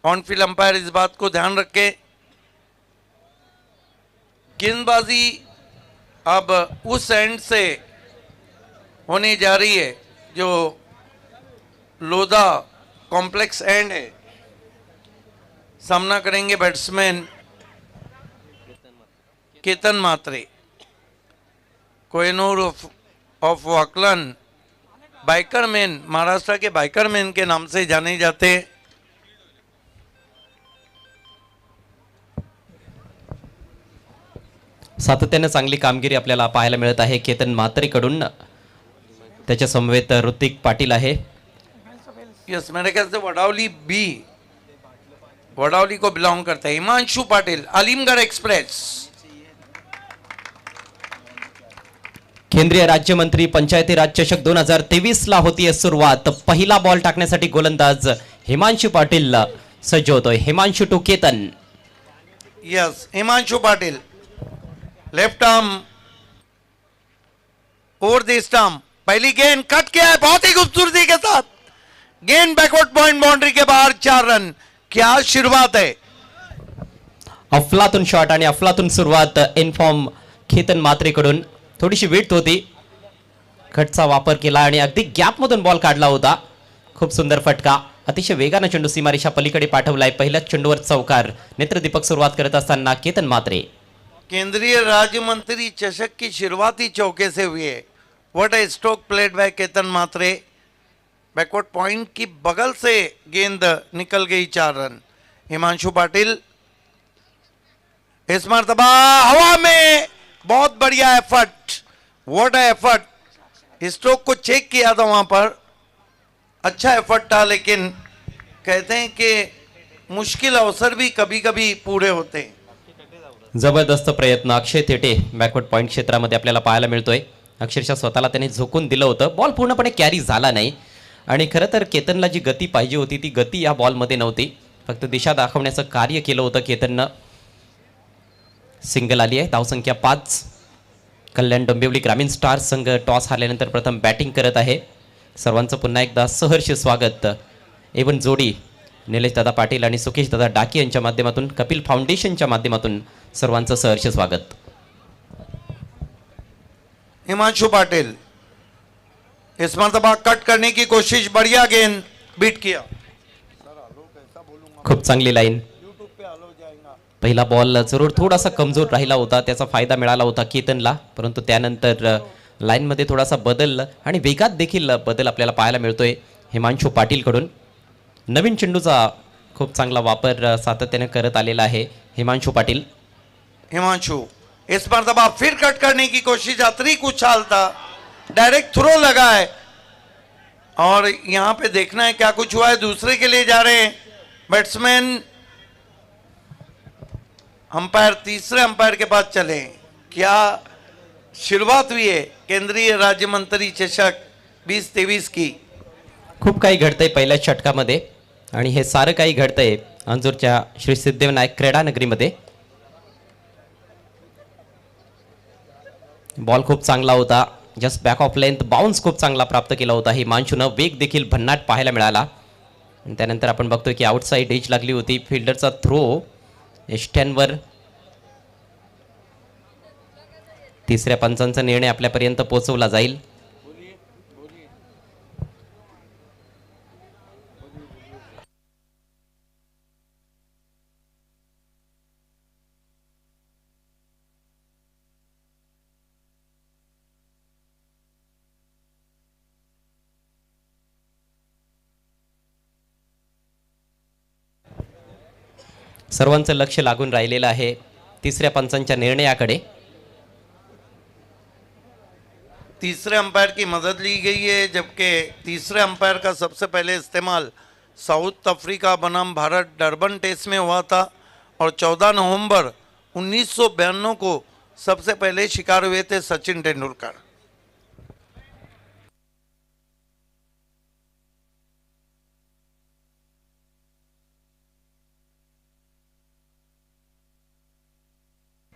On field umpire इस बात को ध्यान रखे। गेंदबाजी अब उस एंड से होने जा रही है जो लोधा कॉम्प्लेक्स एंड है। सामना करेंगे batsman Ketan Mhatre, Kohinoor of Wakalan, bikerman, Maharashtra के बाइकरमैन के नाम से जाने जाते हैं। सातत्याने चांगली कामगिरी आपल्याला पाहायला मिळत आहे केतन मात्रेकडून। त्याच्या समवेत ऋतिक पाटील आहे। यस, मेरे ख्याल से वडावली बी, वडावली को बिलोंग करता है। हिमांशु पाटिल, आलिमगढ़ एक्सप्रेस। केंद्रीय राज्यमंत्री पंचायती राज चषक 2023 ला होतीये सुरुवात। पहिला बॉल टाकण्यासाठी गोलंदाज हिमांशु पाटील सज्ज होतोय। Himanshu to Ketan. Yes, Himanshu Patil left arm over the stump, पहली गेंद कट किया है बहुत ही खूबसूरती के साथ। गेंद बैकवर्ड पॉइंट बाउंड्री के बाहर, 4 रन। क्या शुरुआत है। अफलातून शॉट आणि अफलातून सुरुवात इनफॉर्म केतन मात्रेकडून। थोडीशी विड्थ होती, कटचा वापर केला आणि अगदी गॅप मधून बॉल काढला होता। खूप सुंदर फटका, अतिशय वेगाने चेंडू सीमारेषा पलीकडे पाठवलाय। पहिल्याच चेंडूवर चौकार। नेत्रदीपक सुरुवात करत असताना केतन मात्रे। केंद्रीय राज्य मंत्री चषक की शुरुआती चौके से हुई है। What a stroke played by Ketan Mhatre. Backward point की बगल से गेंद निकल गई, 4 रन। हिमांशु पाटिल इस मर्तबा हवा में, बहुत बढ़िया effort, what A effort. Stroke को चेक किया था वहां पर, अच्छा एफर्ट था, लेकिन कहते हैं कि मुश्किल अवसर भी कभी कभी पूरे होते हैं। जबरदस्त प्रयत्न अक्षय थेटे बॅकवर्ड पॉइंट क्षेत्रामध्ये आपल्याला पाहायला मिळतोय। अक्षरशः स्वतःला त्याने झोकून दिलं होतं। बॉल पूर्णपणे कॅरी झाला नाही आणि खरं तर केतनला जी गती पाहिजे होती ती गती या बॉलमध्ये नव्हती। फक्त दिशा दाखवण्याचं कार्य केलं होतं केतननं। सिंगल आली आहे, धावसंख्या 5। कल्याण डोंबिवली ग्रामीण स्टार संघ टॉस हारल्यानंतर प्रथम बॅटिंग करत आहे। सर्वांचं पुन्हा एकदा सहर्ष स्वागत। एवन जोडी निलेश दादा पाटील आणि सुकेश दादा डाके यांच्या माध्यमातून, कपिल फाउंडेशनच्या माध्यमातून सर्वांचं सहर्ष स्वागत। हिमांशु पाटिल इस मर्तबा कट करने की कोशिश, बढ़िया गेंद, बीट किया। खूप चांगली लाईन। पहिला बॉल जरूर थोडासा कमजोर राहिला होता, त्याचा फायदा मिळाला होता केतनला, परंतु त्यानंतर लाईनमध्ये थोडासा बदल आणि वेगात देखील बदल आपल्याला पाहायला मिळतोय हिमांशु पाटीलकडून। नवीन चेंडूचा खूप चांगला वापर सातत्याने करत आलेला आहे हिमांशु पाटील। हिमांशु इस मर्तबा फिर कट करने की कोशिश, अतिरिक्त उछाल था, डायरेक्ट थ्रो लगा है और यहां पे देखना है क्या कुछ हुआ है। दूसरे के लिए जा रहे हैं बैट्समैन। अंपायर तीसरे अंपायर के पास चले। क्या शुरुआत हुई है केंद्रीय राज्य मंत्री चषक 2023 की। खूप काही घडतंय पहिल्या षटकामध्ये आणि हे सारं काही घडतंय अंजूरच्या श्री सिद्धिविनायक क्रीडा नगरीमध्ये। बॉल खूप चांगला होता, just back of length, bounce खूप चांगला प्राप्त केला होता हिमांशूनं। वेग देखील भन्नाट पाहायला मिळाला। त्यानंतर आपण बघतोय की आउटसाइड एज लागली होती। फिल्डरचा थ्रो एस्टॅनवर। तिसऱ्या पंचांचा निर्णय आपल्यापर्यंत पोहोचवला जाईल। सर्वांचं लक्ष लागून राहिलेलं आहे तिसऱ्या पंचांच्या निर्णयाकडे। तीसरे अंपायर की मदद ली गई है, जबकि तीसरे अंपायर का सबसे पहले इस्तेमाल साउथ अफ्रीका बनाम भारत डरबन टेस्ट में हुआ था और 14 नवंबर 1992 को सबसे पहले शिकार हुए थे सचिन तेंदुलकर।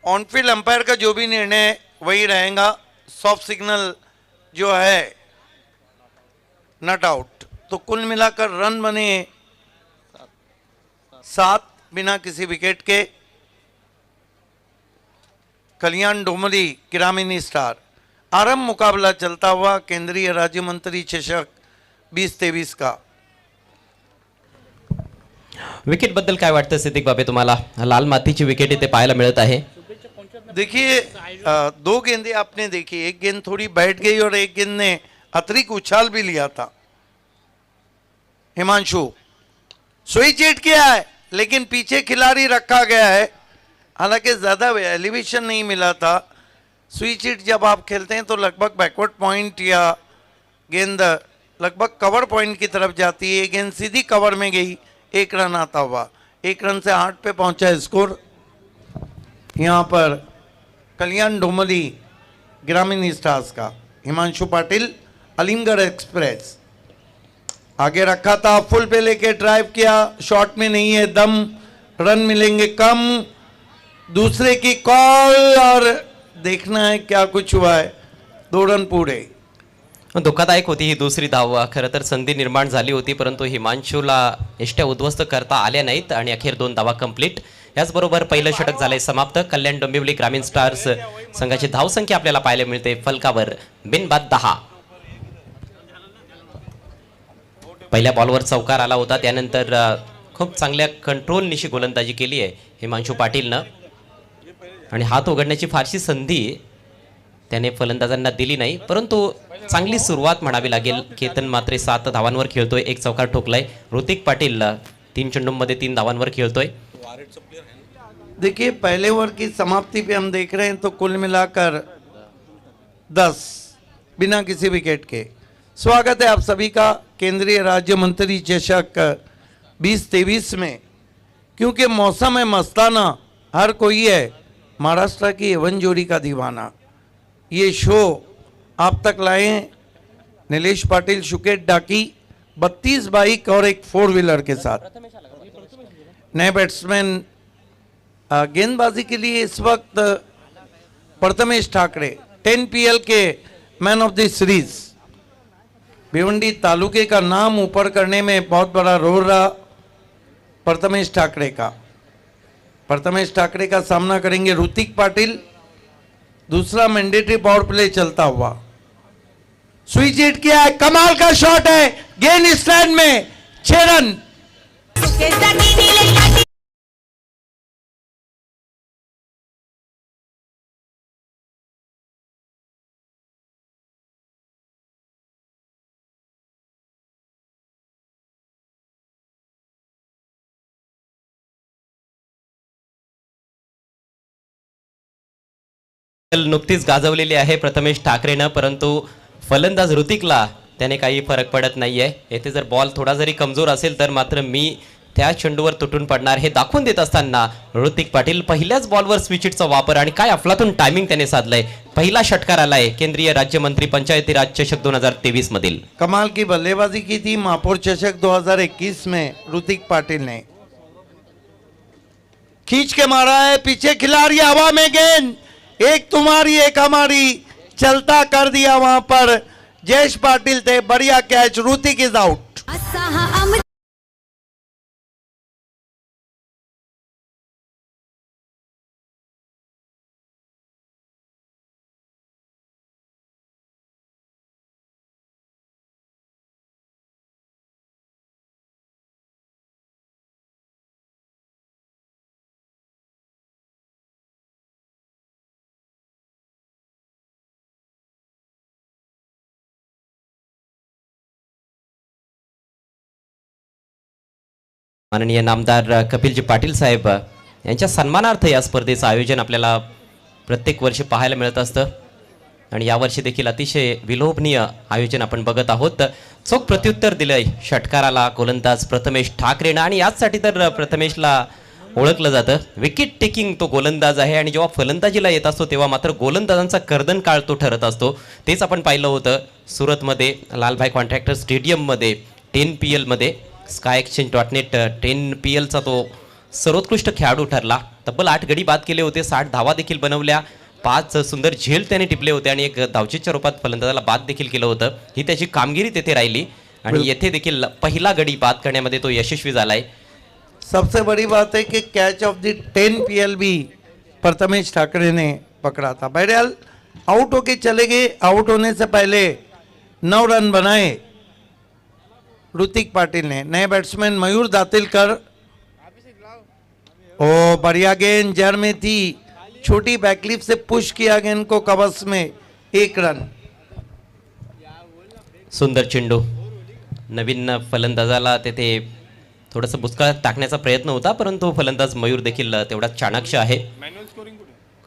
ऑनफील्ड अंपायर का जो भी निर्णय वही रहेगा। सॉफ्ट सिग्नल जो है नॉट आउट। तो कुल मिलाकर रन बने 7 बिना किसी विकेट के कल्याण डोमरी ग्रामीण स्टार। आरंभ मुकाबला चलता हुआ केंद्रीय राज्य मंत्री चषक 2023 का। विकेट बद्दल काय वाटतं सिद्दीक बाबे तुम्हाला? लाल मातीची विकेट इथे पाहायला मिळत आहे। देखिए 2 गेंदें आपने देखी, एक गेंद थोड़ी बैठ गई और एक गेंद ने अतिरिक्त उछाल भी लिया था। हिमांशु स्विच हिट किया है लेकिन पीछे खिलाड़ी रखा गया है, हालांकि ज़्यादा एलिवेशन नहीं मिला था। स्विच हिट जब आप खेलते हैं तो लगभग बैकवर्ड पॉइंट या गेंद लगभग कवर पॉइंट की तरफ जाती है, गेंद सीधी कवर में गई, 1 रन आता हुआ, 1 रन से 8 पे पहुंचा स्कोर। यहाँ पर कल्याण डोमरी ग्रामीण स्टार्स का हिमांशु पाटिल अलीमगढ़ एक्सप्रेस आगे रखा था, फुल पे लेके ड्राइव किया, शॉट में नहीं है दम, रन मिलेंगे कम। दूसरे की कॉल और देखना है क्या कुछ हुआ है। 2 रन पूरे। धोकादायक होती ही दुसरी धाव। खरं तर संधी निर्माण झाली होती परंतु हिमांशूला इष्ट्या उद्ध्वस्त करता आल्या नाहीत आणि अखेर 2 धावा कंप्लीट। याचबरोबर पहिलं षटक झालंय समाप्त। कल्याण डोंबिवली ग्रामीण स्टार्स संघाची धावसंख्या आपल्याला पाहायला मिळते फलकावर बिनबाद 10। पहिल्या बॉलवर चौकार आला होता, त्यानंतर खूप चांगल्या कंट्रोल निशी गोलंदाजी केली आहे हिमांशु पाटीलनं आणि हात उघडण्याची फारशी संधी त्याने फलंदाजांना दिली नाही, परंतु चांगली सुरुवात म्हणावी लागेल। केतन मात्रे 7 धावांवर खेळतोय, 1 चौकार ठोकलाय। ऋतिक पाटील 3 चेंडूंमध्ये 3 धावांवर खेळतोय। देखिए पहले ओवर की समाप्ति पे हम देख रहे हैं तो कुल मिलाकर 10 बिना किसी विकेट के। स्वागत है आप सभी का केंद्रीय राज्य मंत्री चषक 2023 में। क्योंकि मौसम है मस्ताना, हर कोई है महाराष्ट्र की एवन जोड़ी का दीवाना। ये शो आप तक लाए हैं नीलेश पाटिल शुकेट डाकी 32 बाइक और एक 4 व्हीलर के साथ। नए बैट्समैन गेंदबाजी के लिए इस वक्त Prathamesh Thackeray 10 PL K man of the series. Bhiwandi तालुके का नाम ऊपर करने में बहुत बड़ा रोल रहा प्रथमेश ठाकरे का। प्रथमेश ठाकरे का सामना करेंगे ऋतिक पाटिल। दूसरा मैंडेटरी पावर प्ले चलता हुआ, स्विच हिट किया है, कमाल का शॉट है, गेंद स्टैंड में, 6 रन। नुकतीच गाजवलेली आहे प्रथमेश ठाकरेनं, परंतु फलंदाज ऋतिकला त्याने काही फरक पडत नाहीये। येथे जर बॉल थोडा जरी कमजोर असेल तर मात्र मी त्या चेंडूवर तुटून पडणार हे दाखवून देत असताना ऋतिक पाटील पहिल्याच बॉलवर स्विच हिटचा वापर आणि काय अफलातून टायमिंग त्याने साधलाय। पहिला षटकार आलाय केंद्रीय राज्यमंत्री पंचायती राज चषक 2023 मधील। कमाल की बल्लेबाजी की थी महापौर चषक 2021 में ऋतिक पाटिल ने, खींच के मारा है, पीछे खिलाड़ी हवा में, गेंद एक तुम्हारी एक हमारी, चलता कर दिया वहां पर जयेश पाटिल थे, बढ़िया कैच, ऋतिक इज आउट। माननीय नामदार कपिलजी पाटील साहेब यांच्या सन्मानार्थ या स्पर्धेचं आयोजन आपल्याला प्रत्येक वर्षी पाहायला मिळत असतं आणि यावर्षी देखील अतिशय विलोभनीय आयोजन आपण बघत आहोत। चोख प्रत्युत्तर दिलंय षटकाराला गोलंदाज प्रथमेश ठाकरेनं आणि याचसाठी तर प्रथमेशला ओळखलं जातं। विकेट टेकिंग तो गोलंदाज आहे आणि जेव्हा फलंदाजीला येत असतो तेव्हा मात्र गोलंदाजांचा कर्दन काळ तो ठरत असतो। तेच आपण पाहिलं होतं सुरतमध्ये लालभाई कॉन्ट्रॅक्टर स्टेडियममध्ये 10 PL मध्ये skyexchange.net 10 PL चा तो सर्वोत्कृष्ट खेळाडू ठरला। तब्बल 8 गडी बाद केले होते, 60 धावा देखील बनवल्या, 5 सुंदर झेल त्याने टिपले होते आणि एक धावचीच्या रूपात फलंदाजाला बाद देखील केलं होतं। ही त्याची कामगिरी तेथे राहिली आणि येथे देखील पहिला गडी बाद करण्यामध्ये तो यशस्वी झालाय। सबसे बड़ी बात है कि catch of the 10 PLB Prathamesh Thackeray ने पकड़ा था। बहरहाल आउट होके चले गए। आउट होने से पहले 9 रन बनाए ऋतिक पाटिल ने। नए बैट्समैन मयूर दातिलकर, ओ बढ़िया गेंद जर में थी, छोटी बैकलिप से पुश किया गेंद को कवच में, 1 रन। सुंदर चेंडू, नवीन फलंदाजाला तेथे थोडंसं बुचका टाकण्याचा प्रयत्न होता, परंतु फलंदाज मयूर देखील तेवढाच चाणाक्ष आहे।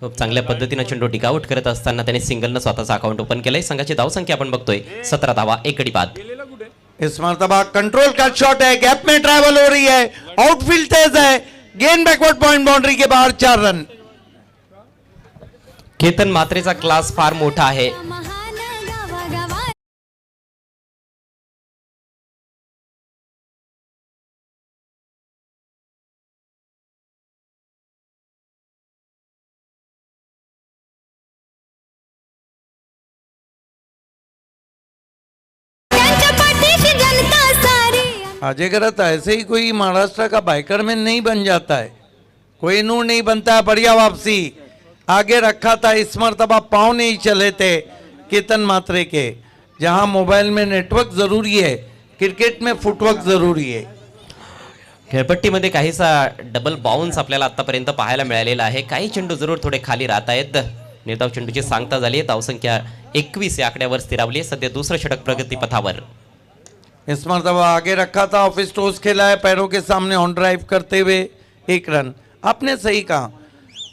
खूप चांगल्या पद्धतीने चेंडू टिकआउट करत असताना त्याने सिंगलनं स्वतःचा अकाउंट ओपन केलंय। संघाची धावसंख्या आपण बघतोय 17 धावा 1 गडी बाद। इस मर्तबा कंट्रोल का शॉट है, गैप में ट्रैवल हो रही है, आउटफील्ड तेज है, गेंद बैकवर्ड पॉइंट बाउंड्री के बाहर, 4 रन। केतन मात्रेचा क्लास फार मोठा आहे। अजय करत ऐसे ही कोई महाराष्ट्र का बाइकर में नहीं बन जाता है, कोई नूर नहीं बनता है। बढ़िया वापसी, आगे रखा था, इस मर्तबा पाँव नहीं चले थे केतन मात्रे के। जहां मोबाइल में नेटवर्क जरूरी है, क्रिकेट में फुटवर्क जरूरी है। खेळपट्टीमध्ये काहीसा डबल बाउन्स आपल्याला आतापर्यंत पाहायला मिळालेला आहे। काही चेंडू जरूर थोडे खाली राहत आहेत। निर्धाव चेंडूची सांगता झाली आहे। धावसंख्या 21 या आकड्यावर स्थिरावली आहे। सध्या दुसरं षटक प्रगती पथावर। इस मर्तबा आगे रखा था, ऑफिस टॉस खेला है, पैरों के सामने ऑन ड्राइव करते हुए 1 रन। आपने सही कहा।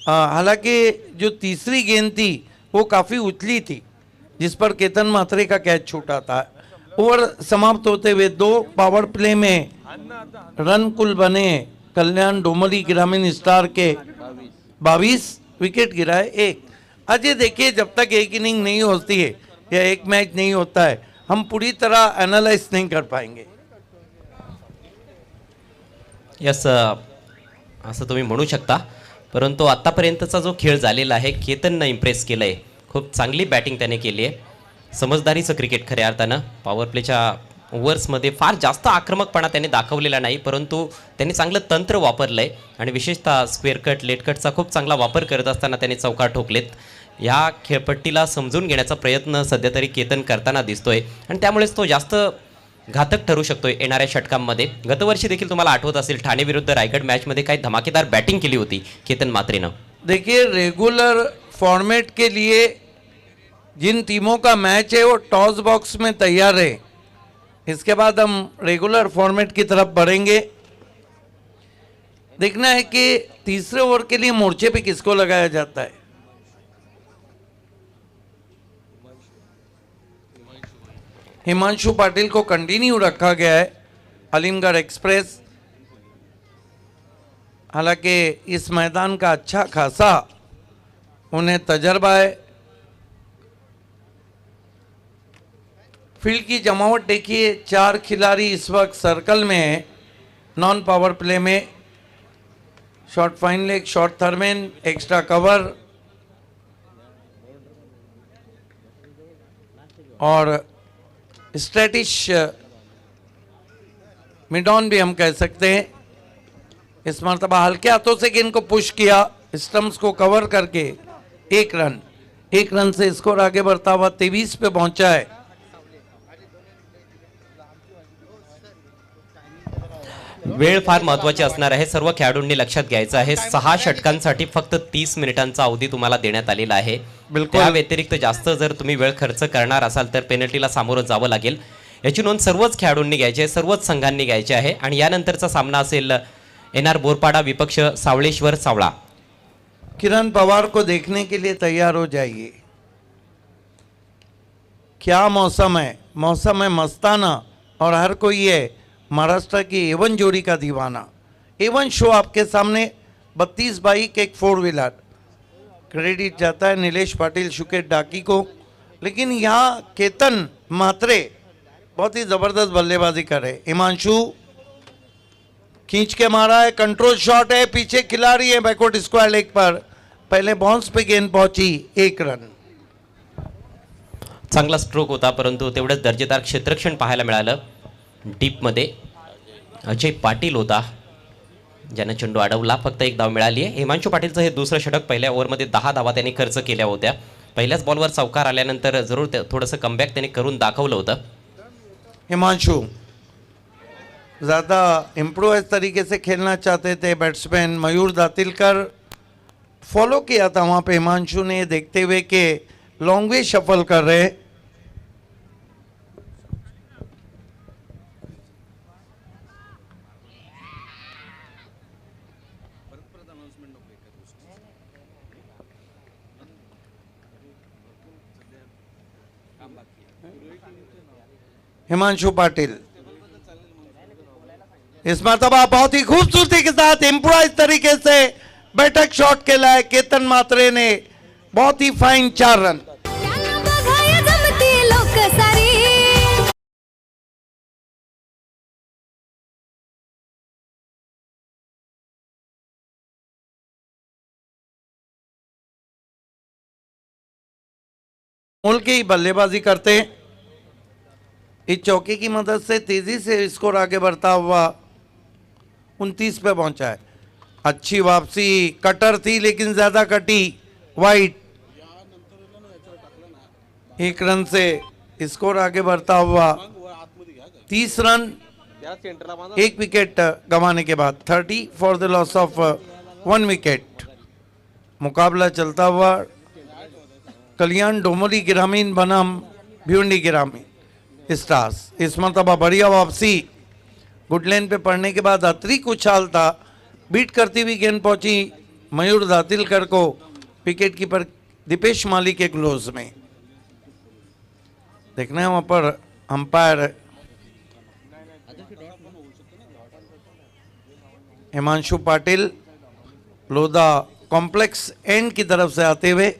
हालांकि जो तीसरी गेंद थी वो काफ़ी उछली थी, जिस पर केतन मात्रे का कैच छूटा था। ओवर समाप्त होते हुए 2 पावर प्ले में रन कुल बने कल्याण डोमरी ग्रामीण स्टार के 22, विकेट गिरा है 1। अजय देखिए, जब तक एक इनिंग नहीं होती है या एक मैच नहीं होता है, हम पूरी तरह एनालाइज नहीं कर पाएंगे। यस, असं तुम्ही म्हणू शकता, परंतु आतापर्यंतचा जो खेळ झालेला आहे, केतननं इम्प्रेस केलंय। खूप चांगली बॅटिंग त्याने केली आहे। समजदारीचं क्रिकेट खऱ्या अर्थानं। पॉवर प्लेच्या ओव्हर्समध्ये फार जास्त आक्रमकपणा त्याने दाखवलेला नाही, परंतु त्यांनी चांगलं तंत्र वापरलंय आणि विशेषतः स्क्वेअर कट, लेट कटचा खूप चांगला वापर करत असताना त्याने चौकार ठोकलेत। या खेळपट्टीला समजून घेण्याचा प्रयत्न सध्या तरी केतन करताना दिसतोय आणि त्यामुळेच तो जास्त घातक ठरू शकतोय येणाऱ्या षटकांमध्ये। गतवर्षी देखील तुम्हाला आठवत असेल, ठाणे विरुद्ध रायगड मॅचमध्ये काही धमाकेदार बॅटिंग केली होती केतन मात्रेनं। देखिए, रेगुलर फॉर्मेट के लिए जिन टीमों का मैच है वो टॉस बॉक्स में तैयार है। इसके बाद हम रेगुलर फॉर्मेट की तरफ बढ़ेंगे। देखना है कि तीसरे ओवर के लिए मोर्चे पे किसको लगाया जाता है। हिमांशु पाटिल को कंटिन्यू रखा गया है, अलीमगढ़ एक्सप्रेस। हालांकि इस मैदान का अच्छा खासा उन्हें तजर्बा है। फील्ड की जमावट देखिए, 4 खिलाड़ी इस वक्त सर्कल में है। नॉन पावर प्ले में short fine leg, short third man, extra cover और स्ट्रेटिश मिडॉन भी हम कह सकते हैं। इस मर्तबा हल्के हाथों से गेंद को पुश किया, स्टम्प्स को कवर करके 1 रन। 1 रन से स्कोर आगे बढ़ता हुआ 23 पे पहुंचा है। वेळ फार महत्त्वाची असणार आहे। सर्व खेळाडूंनी लक्षात घ्यायचं आहे, 6 षटकांसाठी फक्त 30 मिनिटांचा अवधी तुम्हाला देण्यात आलेला आहे। बिलकुल। त्या व्यतिरिक्त जास्त जर तुम्ही वेळ खर्च करणार असाल तर पेनल्टीला सामोरं जावं लागेल। याची नोंद सर्वच खेळाडूंनी घ्यायची आहे, सर्वच संघांनी घ्यायची आहे। आणि यानंतरचा सामना असेल NR बोरपाडा विपक्ष सावळेश्वर सावळा। किरण पवार को देखने के लिए तैयार हो जाइए। क्या मौसम है मस्ताना, और हर कोई है महाराष्ट्र की A1 जोड़ी का दीवाना। A1 शो आपके सामने, 32 बाइक, एक 4 व्हीलर। क्रेडिट जाता है नीलेश पाटिल शुकेट डाकी को, लेकिन यहाँ केतन मात्रे बहुत ही ज़बरदस्त बल्लेबाजी कर रहे। हिमांशु खींच के मारा है, कंट्रोल शॉट है, पीछे खिलाड़ी है बैकवर्ड स्क्वायर लेग पर, पहले बाउंस पे गेंद पहुंची, 1 रन। चांगला स्ट्रोक होता, परंतु तेवढंच दर्जेदार क्षेत्ररक्षण पाहायला मिळालं। डीपमध्ये अजय पाटील होता, ज्यानं चेंडू अडवला. फक्त एक धाव मिळाली आहे. हिमांशू पाटीलचं हे दुसरं षटक. पहिल्या ओव्हरमध्ये 10 धावा त्यांनी खर्च केल्या होत्या. पहिल्याच बॉलवर चौकार आल्यानंतर जरूर थोडंसं कमबॅक त्यांनी करून दाखवलं होतं. हिमांशु ज़्यादा इम्प्रोवाइज तरीके से खेलना चाहते थे बैट्समैन मयूर दातिलकर. फॉलो किया था वहाँ पे हिमांशु ने, देखते हुए कि लॉन्ग वे शफल कर रहे. हिमांशु पाटिल इस मरतबा बहुत ही खूबसूरती के साथ इम्प्रोवाइज तरीके से बैठक शॉट खेला है. केतन मात्रे ने बहुत ही फाइन 4 रन. मूल की बल्लेबाजी करते हैं. इस चौके की मदद से तेजी से स्कोर आगे बढ़ता हुआ 29 पे पहुंचा है. अच्छी वापसी, कटर थी लेकिन ज्यादा कटी, वाइड. 1 रन से स्कोर आगे बढ़ता हुआ 30 रन, 1 विकेट गंवाने के बाद 30 for the loss of 1 wicket. मुकाबला चलता हुआ कल्याण डोमोली ग्रामीण बनाम भिवंडी ग्रामीण स्टार्स. इस मरतबा बढ़िया वापसी, गुड लेन पे पड़ने के बाद अतिरिक्त उछाल था. बीट करती हुई गेंद पहुंची मयूर दातिलकर को विकेट कीपर दीपेश माली के क्लोज में. देखना है वहां पर umpire Himanshu Patil Lodha complex end की तरफ से आते हुए.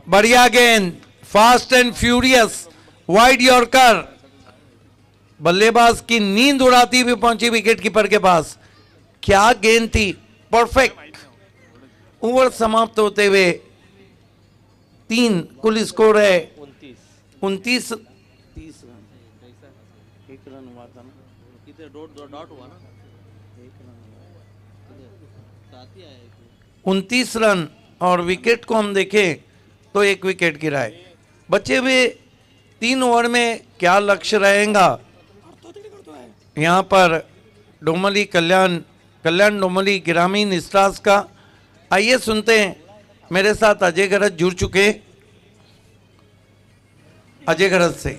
बढ़िया गेंद, fast and furious wide yorker. बल्लेबाज की नींद उड़ाती हुई पहुंची विकेट कीपर के पास. क्या गेंद थी, परफेक्ट. ओवर समाप्त होते हुए 3 कुल स्कोर है 29. 29 रन और विकेट को हम देखें तो 1 विकेट गिरा है. बचे हुए 3 ओवर में क्या लक्ष्य रहेगा यहाँ पर डोमली कल्याण डोमली ग्रामीण स्टार्स का. आइए सुनते हैं. मेरे साथ अजय गरज जुड़ चुके. अजय गरज से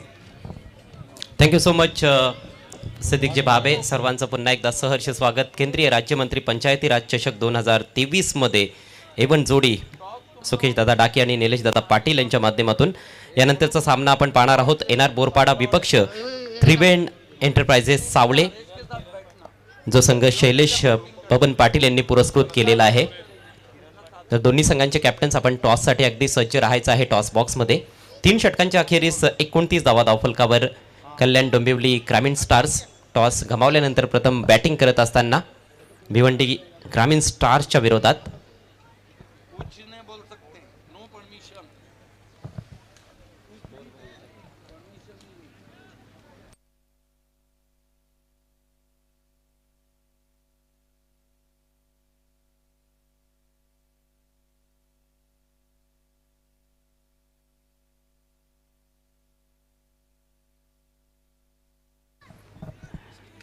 थँक्यू सो मच सिद्दीकजी भाबे. सर्वांचं पुन्हा एकदा सहर्ष स्वागत. केंद्रीय राज्यमंत्री पंचायती राज चषक 2023 मध्ये एवन जोडी सुकेश दादा डाके आणि निलेश दादा पाटील यांच्या माध्यमातून यानंतरचा सामना आपण पाहणार आहोत. एनआर बोरपाडा विपक्ष त्रिवेण एंटरप्राइजेस सावळे, जो संघ शैलेश पवन पाटील यांनी पुरस्कृत केलेला आहे. तर दोन्ही संघांचे कॅप्टन्स आपण टॉससाठी अगदी सज्ज राहायचं आहे. टॉस बॉक्समध्ये 3 षटकांच्या अखेरीस 29 धावा धावफलकावर कल्याण डोंबिवली ग्रामीण स्टार्स. टॉस गमावल्यानंतर प्रथम बॅटिंग करत असताना भिवंडी ग्रामीण स्टार्सच्या विरोधात.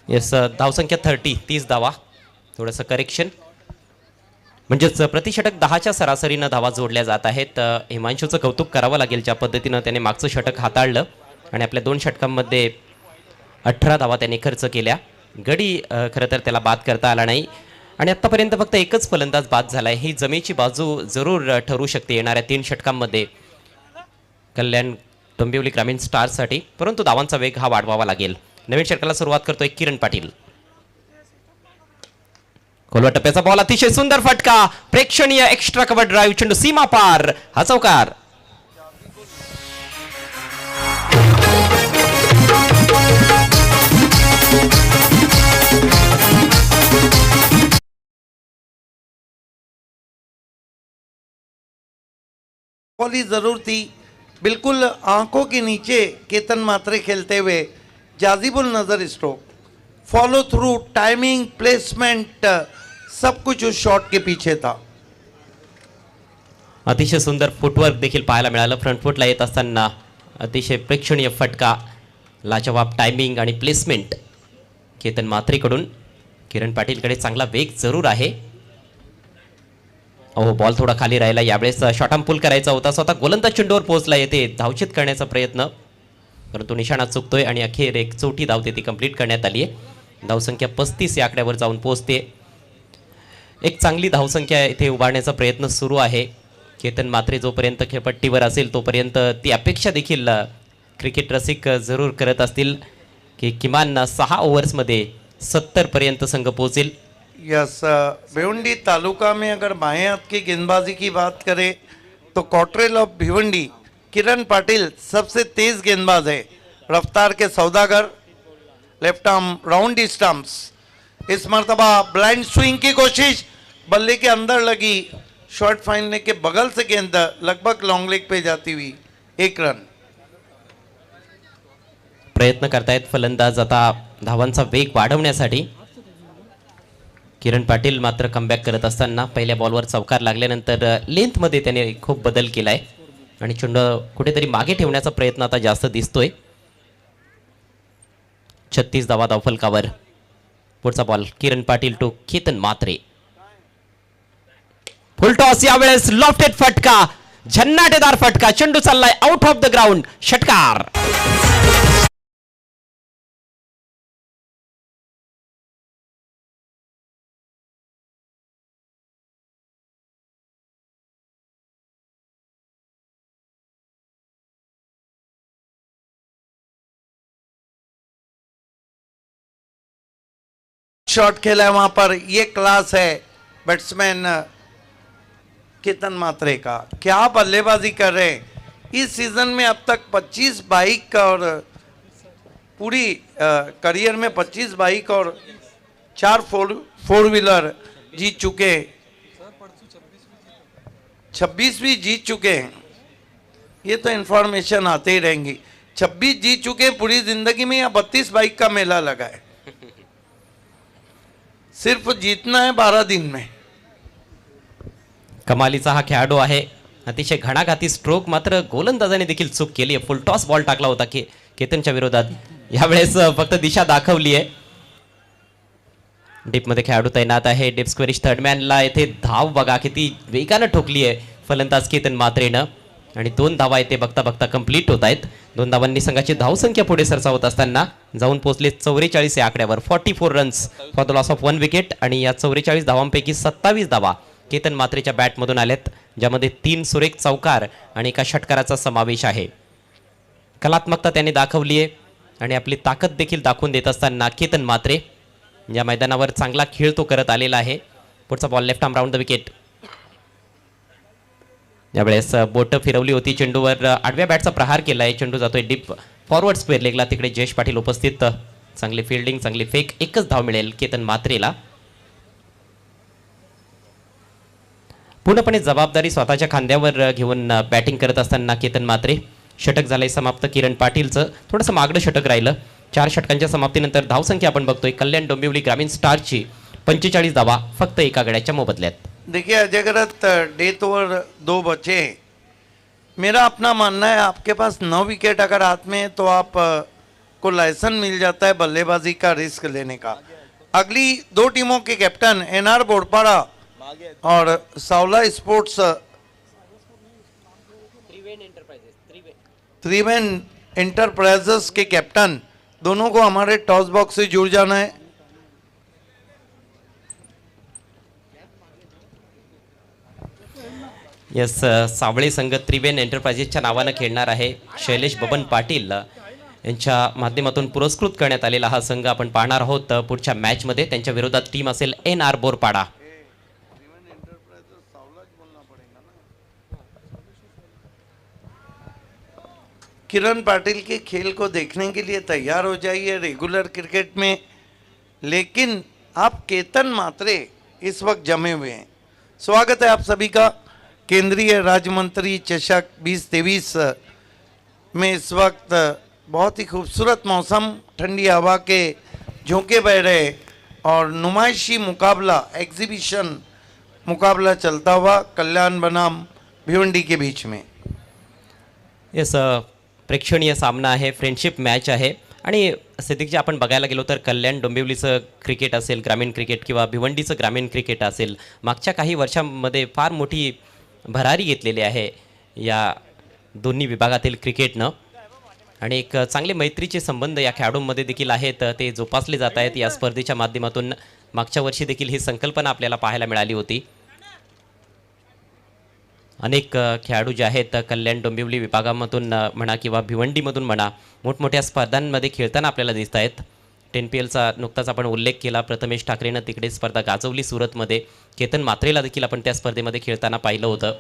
येस, धावसंख्या 30 धावा. थोडंसं करेक्शन, म्हणजेच प्रतिषटक 10च्या सरासरीनं धावा जोडल्या जात आहेत. हिमांशूचं कौतुक करावं लागेल ज्या पद्धतीनं त्याने मागचं षटक हाताळलं आणि आपल्या 2 षटकांमध्ये 18 धावा त्याने खर्च केल्या. गडी खरं तर त्याला बाद करता आला नाही आणि आत्तापर्यंत फक्त एकच फलंदाज बाद झाला आहे. ही जमेची बाजू जरूर ठरू शकते येणाऱ्या 3 षटकांमध्ये कल्याण डोंबिवली ग्रामीण स्टार्ससाठी, परंतु धावांचा वेग हा वाढवावा लागेल. नवीन षटकाला सुरुवात करतोय किरण पाटील. खोलवा टप्प्याचा बॉल, अतिशय सुंदर फटका, प्रेक्षणीय एक्स्ट्रा कव्हर ड्राईव्ह, चेंडू सीमा पार, हा चौकार. बॉल ही जरूर थी, बिल्कुल आंखों के नीचे केतन मात्रे खेलते हुए जाजिबुल नजर stroke. Follow through, timing, placement, सब कुछ उस शॉट के पीछे था. अतिशय सुंदर फुटवर्क देखील पाहायला मिळालं. फ्रंट फुटला येत असताना अतिशय प्रेक्षणीय फटका, लाजवाब टायमिंग आणि प्लेसमेंट केतन म्हात्रेकडून. किरण पाटीलकडे चांगला वेग जरूर आहे. बॉल थोडा खाली राहिला. यावेळेस शॉर्ट आर्म पुल करायचा होता. स्वतः गोलंदाज चेंडूवर पोहोचला. येते धावचित करण्याचा प्रयत्न, परंतु निशाणा चुकतोय आणि अखेर एक चौथी धाव ती कंप्लीट करण्यात आली आहे. धावसंख्या 35 या आकड्यावर जाऊन पोहोचते. एक चांगली धावसंख्या इथे उभारण्याचा प्रयत्न सुरू आहे. केतन म्हात्रे जोपर्यंत खेळपट्टीवर असेल तोपर्यंत ती अपेक्षा देखील क्रिकेट रसिक जरूर करत असतील की किमान 6 ओव्हर्समध्ये 70 पर्यंत संघ पोहोचेल. यस, भिवंडी तालुका में अगर बाएं हाथ की गेंदबाजी की बात करें तो कॉटरेल ऑफ भिवंडी किरण पाटिल सबसे तेज गेंदबाज है. रफ्तार के सौदागर, लेफ्ट आर्म राउंड स्टंप्स. इस मर्तबा ब्लाइंड स्विंग की कोशिश, बल्ले के अंदर लगी, शॉर्ट फाइनल के बगल से गेंद लगभग लॉन्ग लेग पे जाती हुई 1 रन. प्रयत्न करतायत फलंदाज आता धावांचा वेग वाढवण्यासाठी. किरण पाटील मात्र कमबॅक करत असताना पहिल्या बॉलवर चौकार लागल्यानंतर लेंथमध्ये त्याने खूप बदल केलाय आणि चेंडू कुठेतरी मागे ठेवण्याचा प्रयत्न आता जास्त दिसतोय. 36 धावा धावफलकावर. पुढचा ball Kiran Patil to Ketan Mhatre. Full toss, यावेळेस लॉफ्टेड फटका, झन्नाटेदार फटका. चेंडू चाललाय आउट ऑफ द ग्राउंड. षटकार. शॉट खेला है वहां पर. ये क्लास है बैट्समैन केतन म्हात्रे का. क्या बल्लेबाजी कर रहे हैं. इस सीजन में अब तक 25 बाइक और पूरी करियर में 25 बाइक और 4 फोर व्हीलर जीत चुके, 26 भी जीत चुके हैं. ये तो इंफॉर्मेशन आते ही रहेंगी. 26 जीत चुके पूरी जिंदगी में, या 32 बाइक का मेला लगा है. सिर्फ जीतना है 12 दिन में. कमालीचा हा खेळाडू आहे. अतिशय घणाघाती स्ट्रोक, मात्र गोलंदाजाने देखील चूक केली आहे. फुल टॉस बॉल टाकला होता केतनच्या विरोधात. यावेळेस फक्त दिशा दाखवली आहे. डीपमध्ये खेळाडू तैनात आहे. डीप स्क्वेरिश थर्डमॅनला येथे धाव बघा किती वेगानं ठोकली आहे फलंदाज केतन म्हात्रेनं आणि 2 धावा येथे बघता बघता कंप्लीट होत आहेत. 2 धावांनी संघाची धावसंख्या पुढे सरसावत असताना जाऊन पोहोचले 44 या आकड्यावर. 44 runs for the loss of 1 wicket आणि या 44 धावांपैकी 27 धावा केतन म्हात्रेच्या बॅटमधून आल्यात, ज्यामध्ये 3 सुरेख चौकार आणि एका षटकाराचा समावेश आहे. कलात्मकता त्याने दाखवली आहे आणि आपली ताकद देखील दाखवून देत असताना केतन म्हात्रे या मैदानावर चांगला खेळ तो करत आलेला आहे. पुढचा ball left arm round the wicket. यावेळेस बोट फिरवली होती चेंडूवर, आडव्या बॅटचा प्रहार केलाय. चेंडू जातोय डीप फॉरवर्ड स्क्वेअर लेगला. तिकडे जयेश पाटील उपस्थित. चांगली फिल्डिंग, चांगली फेक. एकच धाव मिळेल केतन म्हात्रेला. पूर्णपणे जबाबदारी स्वतःच्या खांद्यावर घेऊन बॅटिंग करत असताना केतन म्हात्रे. षटक झालंय समाप्त किरण पाटीलचं. थोडंसं मागडं षटक राहिलं. 4 षटकांच्या समाप्तीनंतर धावसंख्या आपण बघतोय कल्याण डोंबिवली ग्रामीण स्टारची 45 धावा फक्त एका गड्याच्या मोबदल्यात. देखिए अजयगरत, डेथ ओवर 2 बचे. मेरा अपना मानना है आपके पास 9 विकेट अगर हाथ में है तो आप को लाइसेंस मिल जाता है बल्लेबाजी का रिस्क लेने का. अगली 2 टीमों के कैप्टन NR बोड़पाड़ा और सावला स्पोर्ट्स त्रिवेन एंटरप्राइजेस के कैप्टन, दोनों को हमारे टॉस बॉक्स से जुड़ जाना है. यस, सावळे संघ त्रिवेन एंटरप्राइजेसच्या नावानं खेळणार आहे. शैलेश बबन पाटील यांच्या माध्यमातून पुरस्कृत करण्यात आलेला हा संघ आपण पाहणार आहोत पुढच्या मॅचमध्ये. त्यांच्या विरोधात टीम असेल NR बोरपाडा. किरण पाटिल के खेल को देखने के लिए तैयार हो जाइए रेगुलर क्रिकेट में. लेकिन आप केतन म्हात्रे इस वक्त जमे हुए हैं. स्वागत है आप सभी का. केंद्रीय राज्य मंत्री चषक 2023 में इस वक्त बहुत ही खूबसूरत मौसम, ठंडी हवा के झोंके बह रहे और नुमाइशी मुकाबला एग्जीबिशन मुकाबला चलता हुआ कल्याण बनाम भिवंडी के बीच में। येस, प्रेक्षणीय सामना आहे, फ्रेंडशिप मॅच आहे आणि सिद्दीकजी आपण बघायला गेलो तर कल्याण डोंबिवलीचं क्रिकेट असेल, ग्रामीण क्रिकेट किंवा भिवंडीचं ग्रामीण क्रिकेट असेल, मागच्या काही वर्षांमध्ये फार मोठी भरारी घेतलेली आहे या दोन्ही विभागातील क्रिकेटनं आणि एक चांगले मैत्रीचे संबंध या खेळाडूंमध्ये देखील आहेत, ते जोपासले जात आहेत या स्पर्धेच्या माध्यमातून। मागच्या वर्षी देखील ही संकल्पना आपल्याला पाहायला मिळाली होती। अनेक खेळाडू जे आहेत कल्याण डोंबिवली विभागामधून म्हणा किंवा भिवंडीमधून म्हणा मोठमोठ्या स्पर्धांमध्ये खेळताना आपल्याला दिसत आहेत। 10PLचा नुकताच आपण उल्लेख केला, प्रथमेश ठाकरेनं तिकडे स्पर्धा गाजवली सुरतमध्ये, केतन मात्रेला देखील आपण त्या स्पर्धेमध्ये खेळताना पाहिलं होतं।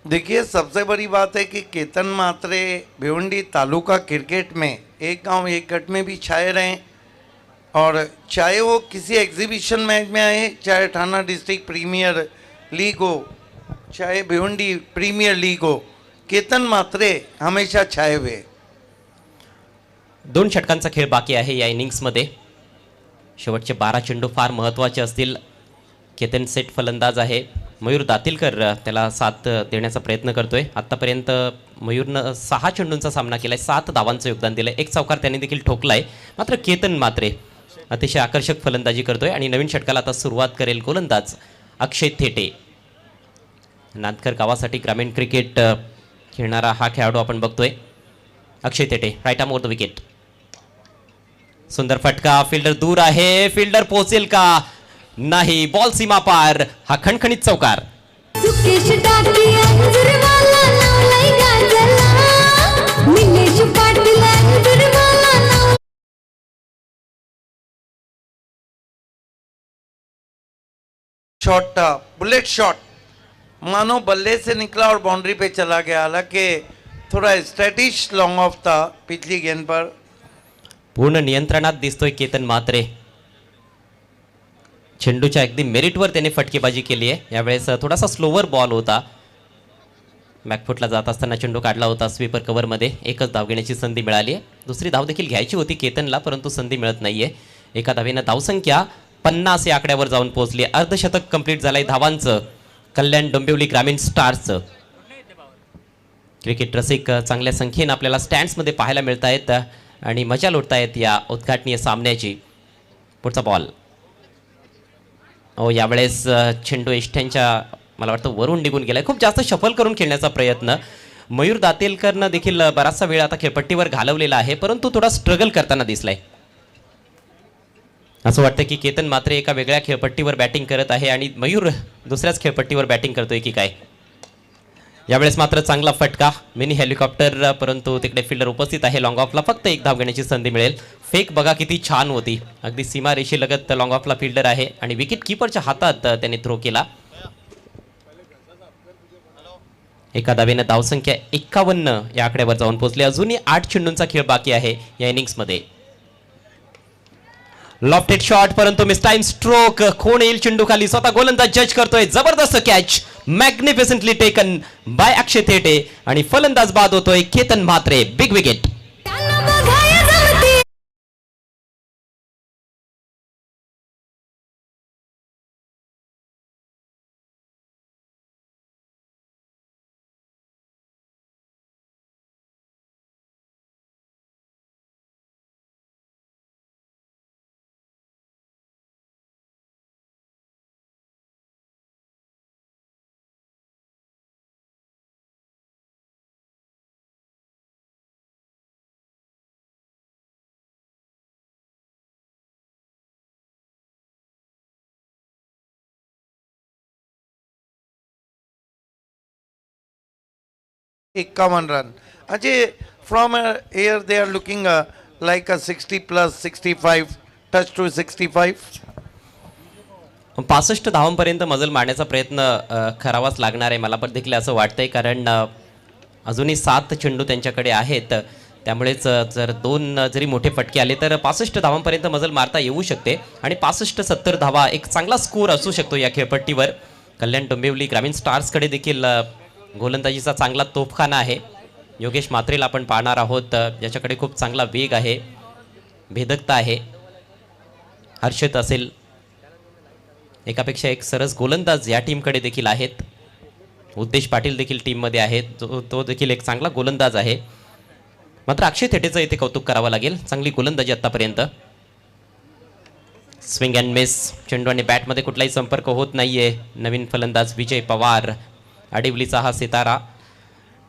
देखिए, सबसे बड़ी बात है कि केतन मात्रे भिवंडी तालुका क्रिकेट में एक गांव एक गट में भी छाए रहे और चाहे वो किसी एग्जीबिशन मैच में आए, चाहे ठाणा डिस्ट्रिक्ट प्रीमियर लीग हो, चाहे भिवंडी प्रीमियर लीग हो, केतन मात्रे हमेशा छाए हुए। 2 षटकांचा खेळ बाकी आहे या इनिंग्समध्ये। शेवटचे 12 चेंडू फार महत्त्वाचे असतील। केतन सेट फलंदाज आहे, मयूर दातीलकर त्याला साथ देण्याचा प्रयत्न करतोय। आतापर्यंत मयूरनं 6 चेंडूंचा सामना केलाय, 7 धावांचं योगदान दिलंय, एक चौकार त्याने देखील ठोकलाय। मात्र केतन मात्रे अतिशय आकर्षक फलंदाजी करतोय आणि नवीन षटकाला आता सुरुवात करेल गोलंदाज अक्षय थेटे। नांदकर गावासाठी ग्रामीण क्रिकेट खेळणारा हा खेळाडू आपण बघतोय, Akshay Thete. Right arm over the wicket, सुंदर फटका, फिल्डर दूर आहे, फिल्डर पोहोचेल का? नाही, बॉल सीमा पार, हा खणखणीत चौकार। शॉट था, बुलेट शॉट, मानो बल्ले से निकला और बाउंड्री पे चला गया। हालांकि थोड़ा स्टैटिश लॉन्ग ऑफ था पिछली गेंद पर। पूर्ण नियंत्रणात दिसतोय केतन मात्रे, चेंडूच्या अगदी मेरिटवर त्याने फटकेबाजी केली आहे। यावेळेस थोडासा स्लोवर बॉल होता, बॅकफुटला जात असताना चेंडू काढला होता स्वीपर कव्हरमध्ये। एकच धाव घेण्याची संधी मिळाली आहे, दुसरी धाव देखील घ्यायची होती केतनला, परंतु संधी मिळत नाहीये। एका धावेनं धावसंख्या 50 या आकड्यावर जाऊन पोहोचली। अर्धशतक कंप्लीट झालंय धावांचं कल्याण डोंबिवली ग्रामीण स्टार्सचं। क्रिकेट रसिक चांगल्या संख्येनं आपल्याला स्टँड्समध्ये पाहायला मिळत आहेत आणि मजा लुटतायत या उद्घाटनीय सामन्याची। पुढचा बॉल, यावेळेस चेंडू एष्ठ्यांच्या मला वाटतं वरून निघून गेलाय। खूप जास्त शफल करून खेळण्याचा प्रयत्न मयूर दातेलकरनं देखील बराचसा वेळ आता खेळपट्टीवर घालवलेला आहे, परंतु थोडा स्ट्रगल करताना दिसलाय। असं वाटतं की केतन मात्रे एका वेगळ्या खेळपट्टीवर बॅटिंग करत आहे आणि मयूर दुसऱ्याच खेळपट्टीवर बॅटिंग करतोय की काय। यावेळेस मात्र चांगला फटका, मिनी हेलिकॉप्टर, परंतु तिकडे फिल्डर उपस्थित आहे। लॉंग ऑफला फक्त एक धाव घेण्याची संधी मिळेल। फेक बघा किती छान होती, अगदी सीमा रेषेलगत लॉंग ऑफला फिल्डर आहे आणि विकेट कीपरच्या हातात त्याने थ्रो केला। एका धावेनं धावसंख्या 51 या आकड्यावर जाऊन पोहोचले। अजूनही 8 चेंडूंचा खेळ बाकी आहे या इनिंग्समध्ये। लॉफ्टेड शॉट, परंतु मिस टाइम स्ट्रोक, कोण येईल चेंडू खाली, स्वतः गोलंदाज जज करतोय। जबरदस्त catch, magnificently taken by Akshay Thete आणि फलंदाज बाद होतोय केतन म्हात्रे। Big wicket. इक्यावन run. Ajay, from here they are looking like a 60 plus 65 touch to 65। 65 धावांपर्यंत मजल मारण्याचा प्रयत्न करावाच लागणार आहे, मला पण देखील असं वाटतंय, कारण अजूनही 7 चेंडू त्यांच्याकडे आहेत। त्यामुळेच जर 2 जरी मोठे फटके आले तर 65 धावांपर्यंत मजल मारता येऊ शकते आणि 65-70 धावा एक चांगला स्कोर असू शकतो या खेळपट्टीवर। कल्याण डोंबिवली ग्रामीण स्टार्सकडे देखील गोलंदाजीचा चांगला तोफखाना आहे। योगेश मात्रेला आपण पाहणार आहोत, ज्याच्याकडे खूप चांगला वेग आहे। भेदकता आहे. हर्षद असेल, एकापेक्षा एक सरस गोलंदाज या टीमकडे देखील आहेत. उद्देश पाटील देखील टीममध्ये आहेत, तो देखील एक चांगला गोलंदाज आहे. मात्र अक्षय थेटेचं इथे कौतुक करावं लागेल, चांगली गोलंदाजी आतापर्यंत. स्विंग अँड मिस, चेंडू आणि बॅटमध्ये कुठलाही संपर्क होत नाहीये. नवीन फलंदाज विजय पवार, आडिवलीचा हा सितारा,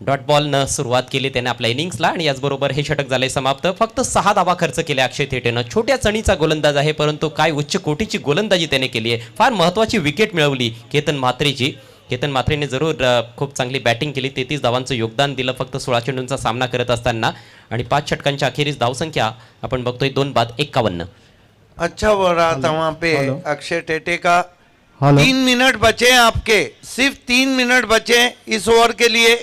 डॉट बॉलनं सुरुवात केली त्याने आपल्या इनिंग्सला आणि याचबरोबर हे षटक झाले समाप्त. फक्त 6 धावा खर्च केले अक्षय थेटेनं. छोट्या चणीचा गोलंदाज आहे, परंतु काय उच्च कोटीची गोलंदाजी त्याने केली आहे. फार महत्त्वाची विकेट मिळवली केतन म्हात्रेची. केतन म्हात्रेने जरूर खूप चांगली बॅटिंग केली, 33 धावांचं योगदान दिलं फक्त 16 चेंडूंचा सामना करत असताना. आणि 5 षटकांच्या अखेरीस धावसंख्या आपण बघतोय 2 बाद 51. अच्छा हो रहा था वहाँ पे अक्षय टेटे का. 3 मिनट बचे हैं आपके, सिर्फ 3 मिनट बचे हैं इस ओवर के लिए.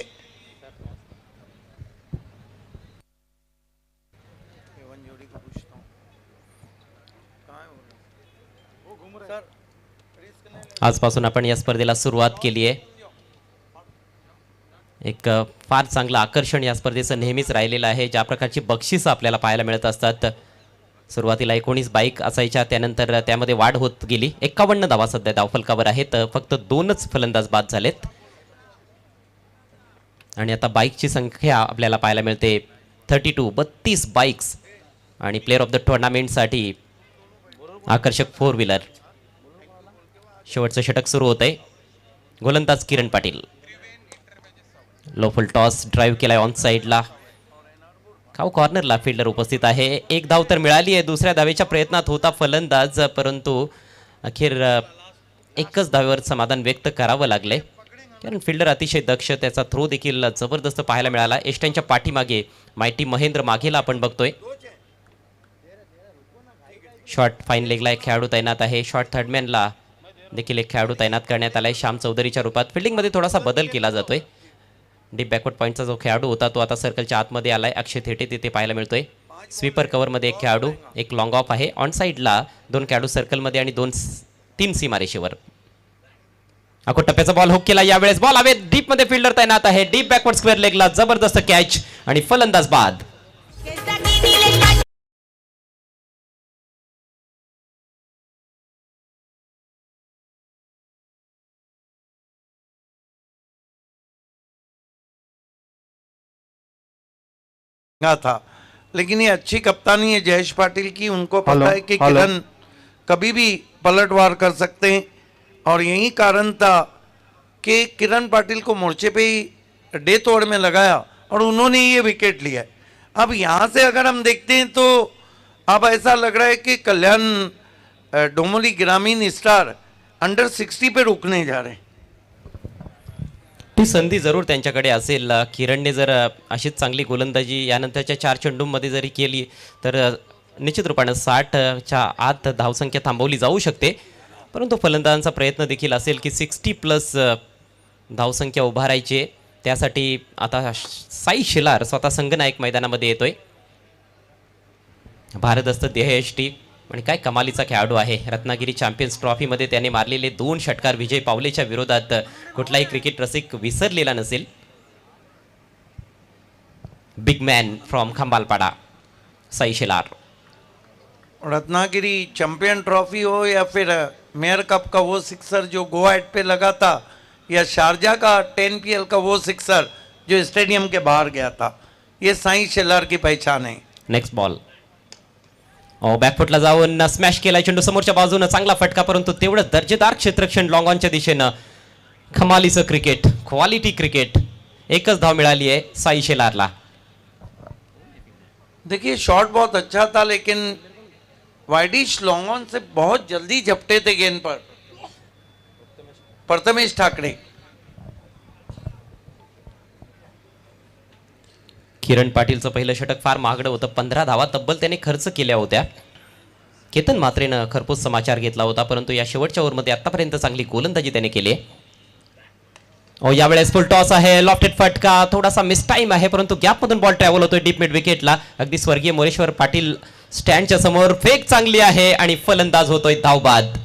आजपासून आपण या स्पर्धेला सुरुवात केली आहे. एक फार चांगलं आकर्षण या स्पर्धेचं नेहमीच राहिलेलं आहे. ज्या प्रकारची बक्षिसं आपल्याला पाहायला मिळत असतात. सुरुवातीला 19 बाईक असायच्या, त्यानंतर त्यामध्ये वाढ होत गेली. 51 धावा सध्या धावफलकावर आहेत, फक्त 2च फलंदाज बाद झालेत. आणि आता बाईकची संख्या आपल्याला पाहायला मिळते 32 बाईक्स. आणि प्लेअर ऑफ द टुर्नामेंटसाठी आकर्षक 4 व्हीलर. शेवटचं षटक सुरू होत आहे. गोलंदाज Kiran Patil, low full toss, drive केलाय ऑन साईडला. खाऊ कॉर्नरला फिल्डर उपस्थित आहे. एक धाव तर मिळाली आहे. दुसऱ्या धावेच्या प्रयत्नात होता फलंदाज, परंतु अखेर एकच धावेवर समाधान व्यक्त करावं लागले, कारण फिल्डर अतिशय दक्ष. त्याचा थ्रो देखील जबरदस्त पाहायला मिळाला. एष्ट्यांच्या पाठीमागे मायटी महेंद्र मागेला आपण बघतोय. शॉर्ट फाईन लेगला एक खेळाडू तैनात आहे. शॉर्ट थर्डमॅनला देखील एक खेळाडू तैनात करण्यात आलाय श्याम चौधरीच्या रूपात. फिल्डिंगमध्ये थोडासा बदल केला जातोय. डीप बॅकवर्ड पॉईंटचा जो खेळाडू होता तो आता सर्कलच्या आतमध्ये आलाय. अक्षय थेटे तिथे पाहायला मिळतोय. स्वीपर कव्हरमध्ये एक खेळाडू, एक लॉंग ऑफ आहे. ऑन साईडला 2 खेळाडू सर्कलमध्ये आणि 3 सीमारेषेवर. अको टप्प्याचा बॉल हुक केला. यावेळेस बॉल हवे डीप मध्ये फिल्डर तैनात आहे. डीप बॅकवर्ड स्क्वेअर लेगला जबरदस्त कॅच आणि फलंदाज बाद. था, लेकिन ये अच्छी कप्तानी है जयेश पाटिल की. उनको पता है कि किरण कभी भी पलटवार कर सकते हैं, और यही कारण था कि किरण पाटिल को मोर्चे पे ही डेथ ओवर में लगाया और उन्होंने ये विकेट लिया. अब यहाँ से अगर हम देखते हैं तो अब ऐसा लग रहा है कि कल्याण डोंबिवली ग्रामीण स्टार अंडर 60 पे रुकने जा रहे हैं. ती संधी जरूर त्यांच्याकडे असेल. किरणने जर अशीच चांगली गोलंदाजी यानंतरच्या 4 चेंडूंमध्ये जरी केली तर निश्चित रूपाने 60च्या आत धावसंख्या थांबवली जाऊ शकते. परंतु फलंदाजांचा प्रयत्न देखील असेल की 60+ धावसंख्या उभारायची. त्यासाठी आता साई शिलार स्वतः संघनायक मैदानामध्ये येतोय. भारदस्त देहयष्टी आणि काय कमालीचा खेळाडू आहे. रत्नागिरी चॅम्पियन्स ट्रॉफीमध्ये त्याने मारलेले 2 षटकार विजय पावलेच्या विरोधात कुठलाही क्रिकेट रसिक विसरलेला नसेल. Big man from Khambalpada Sai Shilar. Ratnagiri champion trophy हो या फिर मेयर कप का वो सिक्सर जो गोवा एट पे लगा था, या शारजा का 10 PL का वो सिक्सर जो स्टेडियम के बाहर गया था, ये साई शिलार की पहचान है. नेक्स्ट बॉल बॅकफुटला जाऊन स्मॅश केला चेंडू समोरच्या बाजूने. चांगला फटका, परंतु तेवढं दर्जेदार क्षेत्ररक्षण लॉंग ऑनच्या दिशेनं. कमालीचं क्रिकेट, क्वालिटी क्रिकेट. एकच धाव मिळाली आहे साई शिलारला. देखिए शॉट बहुत अच्छा था, लेकिन वाइडिश लॉन्ग ऑन से बहुत जल्दी झपटे थे गेंद पर प्रथमेश ठाकरे. किरण पाटीलचं पहिलं षटक फार महागडं होतं. 15 धावा तब्बल त्याने खर्च केल्या होत्या. केतन म्हात्रेनं खरपूस समाचार घेतला होता, परंतु या शेवटच्या ओव्हरमध्ये आतापर्यंत चांगली गोलंदाजी त्याने केली. यावेळेस फुल टॉस आहे. लॉफ्टेड फटका, थोडासा मिस टाइम आहे, परंतु गॅपमधून बॉल ट्रॅव्हल होतोय डीप मिड विकेटला. अगदी स्वर्गीय मोरेश्वर पाटील स्टँडच्या समोर. फेक चांगली आहे आणि फलंदाज होतोय धावबाद.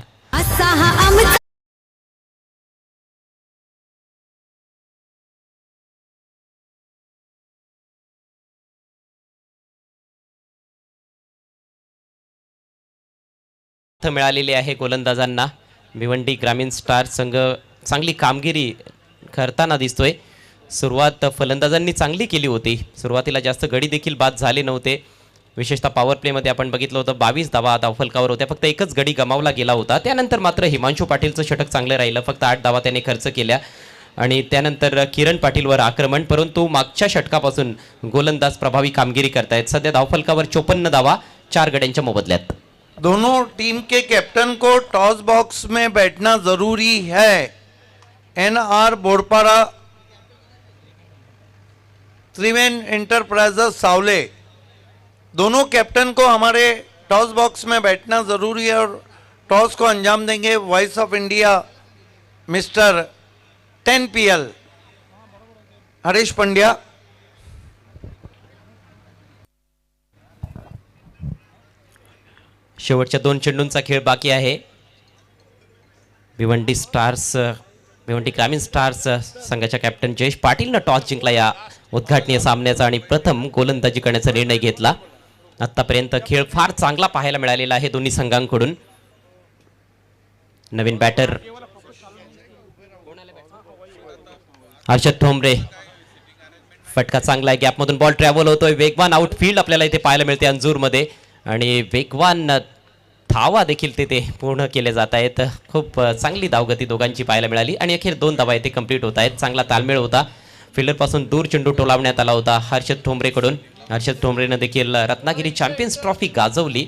साथ मिळालेली आहे गोलंदाजांना. भिवंडी ग्रामीण स्टार संघ चांगली कामगिरी करताना दिसतोय. सुरुवात फलंदाजांनी चांगली केली होती. सुरुवातीला जास्त गडी देखील बाद झाले नव्हते. विशेषतः पॉवर प्लेमध्ये आपण बघितलं होतं 22 धावा धावफलकावर होत्या. फक्त एकच गडी गमावला गेला होता. त्यानंतर मात्र हिमांशू पाटीलचं षटक चांगलं राहिलं. फक्त 8 धावा त्याने खर्च केल्या आणि त्यानंतर किरण पाटीलवर आक्रमण. परंतु मागच्या षटकापासून गोलंदाज प्रभावी कामगिरी करतायत. सध्या धावफलकावर 54 धावा 4 गड्यांच्या मोबदल्यात. दोनों टीम के कैप्टन को टॉस बॉक्स में बैठना जरूरी है. NR बोरपारा, त्रिवेन एंटरप्राइजेस सावले, दोनों कैप्टन को हमारे टॉस बॉक्स में बैठना जरूरी है और टॉस को अंजाम देंगे voice of India mister 10 PL Harish Pandya. शेवटच्या 2 चेंडूंचा खेळ बाकी आहे. भिवंडी ग्रामीण स्टार्स संघाच्या कॅप्टन जयेश पाटीलनं टॉस जिंकला या उद्घाटनीय सामन्याचा आणि प्रथम गोलंदाजी करण्याचा निर्णय घेतला. आतापर्यंत खेळ फार चांगला पाहायला मिळालेला आहे दोन्ही संघांकडून. नवीन बॅटर हर्षद ठोंबरे, फटका चांगला आहे. गॅपमधून बॉल ट्रॅव्हल होतोय. वेगवान आउटफील्ड आपल्याला इथे पाहायला मिळते अंजूरमध्ये आणि वेगवान धावा देखील ते पूर्ण केले जात आहेत. खूप चांगली धावगती दोघांची पाहायला मिळाली आणि अखेर 2 धावा इथे कंप्लीट होत आहेत. चांगला ताळमेळ होता. फिल्डरपासून दूर चेंडू टोलावण्यात आला होता हर्षद ठोंबरेकडून. हर्षद ठोंबरेनं देखील रत्नागिरी चॅम्पियन्स ट्रॉफी गाजवली.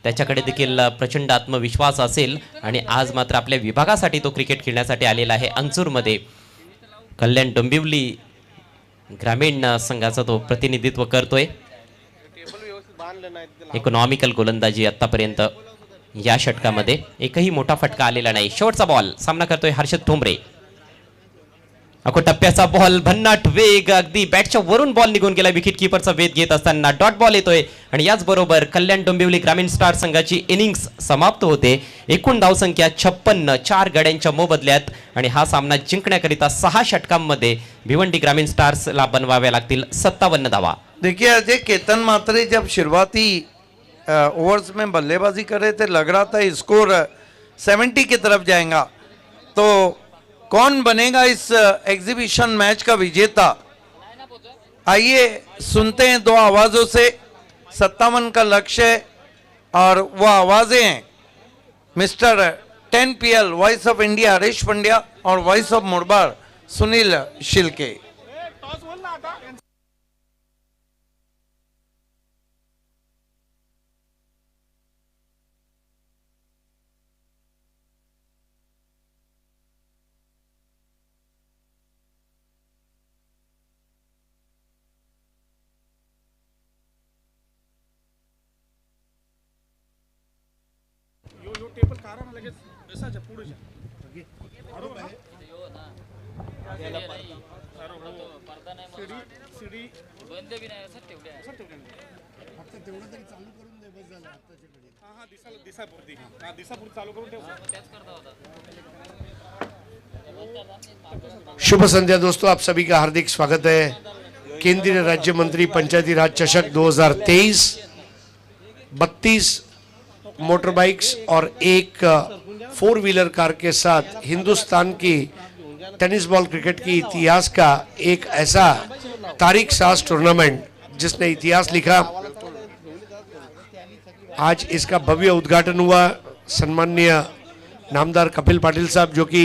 त्याच्याकडे देखील प्रचंड आत्मविश्वास असेल आणि आज मात्र आपल्या विभागासाठी तो क्रिकेट खेळण्यासाठी आलेला आहे. अंजूरमध्ये कल्याण डोंबिवली ग्रामीण संघाचा तो प्रतिनिधित्व करतोय. इकॉनॉमिकल गोलंदाजी आतापर्यंत या षटकामध्ये एकही मोठा फटका आलेला नाही. शेवटचा बॉल सामना करतोय हर्षद ठोंबरे. अको टप्प्याचा बॉल, भन्नाट वेग, अगदी बॅटच्या वरून बॉल निघून गेला. विकेट किपरचा वेध घेत असताना डॉट बॉल येतोय आणि याचबरोबर कल्याण डोंबिवली ग्रामीण स्टार संघाची इनिंग्स समाप्त होते. एकूण धावसंख्या 56, 4 गड्यांच्या मोबदल्यात आणि हा सामना जिंकण्याकरिता 6 षटकांमध्ये भिवंडी ग्रामीण स्टार्सला बनवाव्या लागतील 57 धावा. देखिए अजय, केतन मात्रे जब शुरुआती ओवर्स में बल्लेबाजी कर रहे थे लग रहा था स्कोर 70 की तरफ जाएगा. तो कौन बनेगा इस एग्जीबिशन मैच का विजेता? आइए सुनते हैं 2 आवाज़ों से 57 का लक्ष्य है और वो आवाज़ें हैं mister 10 PL voice of India Harish Pandya और वॉइस ऑफ मुरबाड सुनील शिल्के. शुभ संध्या दोस्तों, आप सभी का हार्दिक स्वागत है. केंद्रीय राज्य मंत्री पंचायती राज चषक 2023 32 मोटर बाइक्स और एक 4 व्हीलर कार के साथ हिंदुस्तान की टेनिस बॉल क्रिकेट की इतिहास का एक ऐसा तारीख साज टूर्नामेंट जिसने इतिहास लिखा. आज इसका भव्य उद्घाटन हुआ. सम्माननीय नामदार कपिल पाटिल साहब जो कि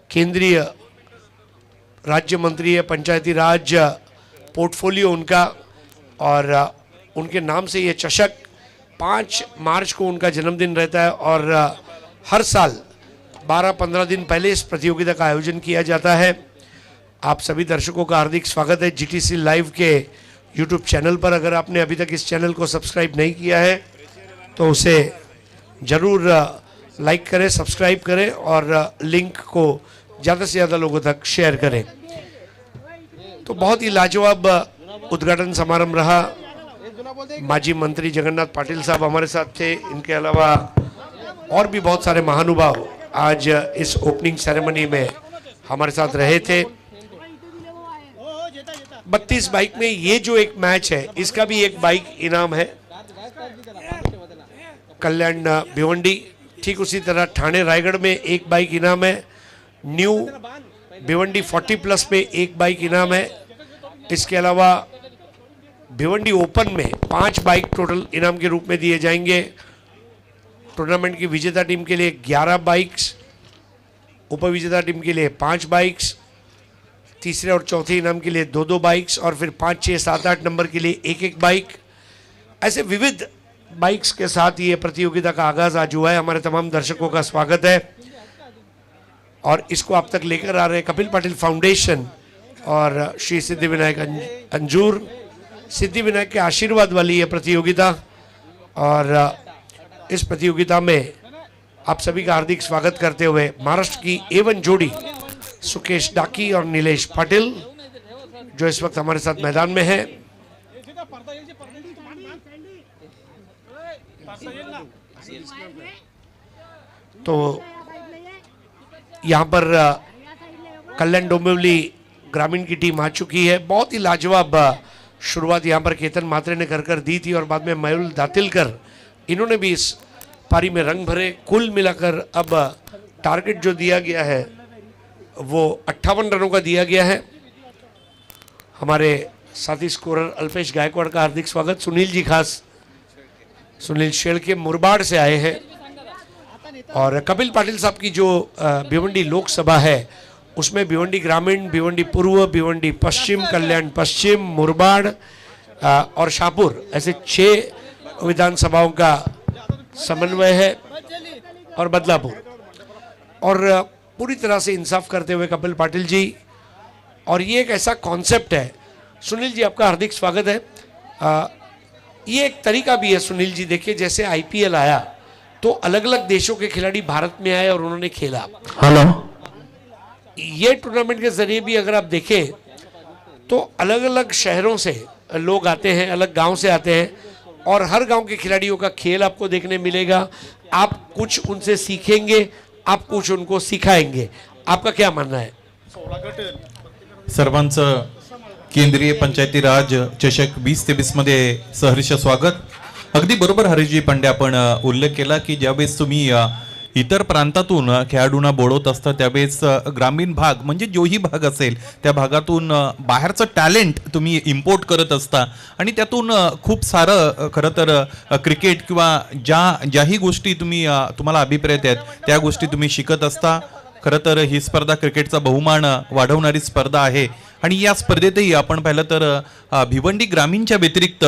केंद्रीय राज्य मंत्री है, पंचायती राज पोर्टफोलियो उनका, और उनके नाम से ये चषक 5 मार्च को उनका जन्मदिन रहता है और हर साल 12-15 दिन पहले इस प्रतियोगिता का आयोजन किया जाता है. आप सभी दर्शकों का हार्दिक स्वागत है GTC लाइव के YouTube चैनल पर. अगर आपने अभी तक इस चैनल को सब्सक्राइब नहीं किया है तो उसे ज़रूर लाइक करें, सब्सक्राइब करें और लिंक को ज़्यादा से ज़्यादा लोगों तक शेयर करें. तो बहुत ही लाजवाब उद्घाटन समारंभ रहा. माजी मंत्री जगन्नाथ पाटिल साहब हमारे साथ थे. इनके अलावा और भी बहुत सारे महानुभाव आज इस ओपनिंग सेरेमनी में हमारे साथ रहे थे. 32 बाइक में ये जो एक मैच है इसका भी एक बाइक इनाम है. कल्याण भिवंडी। ठीक उसी तरह ठाणे रायगढ़ में 1 बाइक इनाम है। न्यू भिवंडी 40+ में 1 बाइक इनाम है। इसके अलावा भिवंडी ओपन में 5 बाइक टोटल इनाम के रूप में दिए जाएंगे। टूर्नामेंट की विजेता टीम के लिए 11 बाइक्स, उपविजेता टीम के लिए 5 बाइक्स, तीसरे और चौथे इनाम के लिए 2-2 बाइक्स और फिर 5, 6, 7, 8 नंबर के लिए 1-1 बाइक। ऐसे विविध बाइक्स के साथ ये प्रतियोगिता का आगाज आज हुआ है। हमारे तमाम दर्शकों का स्वागत है और इसको आप तक लेकर आ रहे हैं कपिल पाटिल फाउंडेशन और श्री सिद्धिविनायक अंजूर। सिद्धिविनायक के आशीर्वाद वाली ये प्रतियोगिता और इस प्रतियोगिता में आप सभी का हार्दिक स्वागत करते हुए महाराष्ट्र की A1 जोड़ी सुकेश डाकी और नीलेश पाटिल जो इस वक्त हमारे साथ मैदान में है। तो यहाँ पर कल्याण डोंबिवली ग्रामीण की टीम आ चुकी है। बहुत ही लाजवाब शुरुआत यहाँ पर केतन मात्रे ने कर दी थी और बाद में मयूल दातिलकर इन्होंने भी इस पारी में रंग भरे। कुल मिलाकर अब टारगेट जो दिया गया है वो 58 रनों का दिया गया है। हमारे साथी स्कोरर अल्पेश गायकवाड़ का हार्दिक स्वागत। सुनील जी खास सुनील शेड़ के मुरबाड़ से आए हैं और कपिल पाटिल साहब की जो भिवंडी लोकसभा है उसमें भिवंडी ग्रामीण, भिवंडी पूर्व, भिवंडी पश्चिम, कल्याण पश्चिम, मुरबाड़ और शाहपुर ऐसे 6 विधानसभाओं का समन्वय है और बदलापुर। और पूरी तरह से इंसाफ करते हुए कपिल पाटिल जी और ये एक ऐसा कॉन्सेप्ट है। सुनील जी आपका हार्दिक स्वागत है। ये एक तरीका भी है सुनील जी, देखिए जैसे IPL आया तो अलग अलग देशों के खिलाड़ी भारत में आए और उन्होंने खेला। हेलो, ये टूर्नामेंट के जरिए भी अगर आप देखें तो अलग अलग शहरों से लोग आते हैं, अलग गांव से आते हैं और हर गांव के खिलाड़ियों का खेल आपको देखने मिलेगा। आप कुछ उनसे सीखेंगे, आप कुछ उनको सिखाएंगे। आपका क्या मानना है? सर्वांचं केंद्रीय पंचायती राज चषक 2023 मध्ये सहर्ष स्वागत। अगदी बरोबर हरीशजी पांडे आपण उल्लेख केला की ज्यावेळेस तुम्ही इतर प्रांतातून खेळाडूंना बोलवत असता त्यावेळेस ग्रामीण भाग म्हणजे जोही भाग असेल त्या भागातून बाहेरचं टॅलेंट तुम्ही इम्पोर्ट करत असता आणि त्यातून खूप सारं खरं तर क्रिकेट किंवा ज्याही गोष्टी तुम्हाला अभिप्रेत आहेत त्या गोष्टी तुम्ही शिकत असता। खरं तर ही स्पर्धा क्रिकेटचा बहुमान वाढवणारी स्पर्धा आहे आणि या स्पर्धेतही आपण पाहिलं तर भिवंडी ग्रामीणच्या व्यतिरिक्त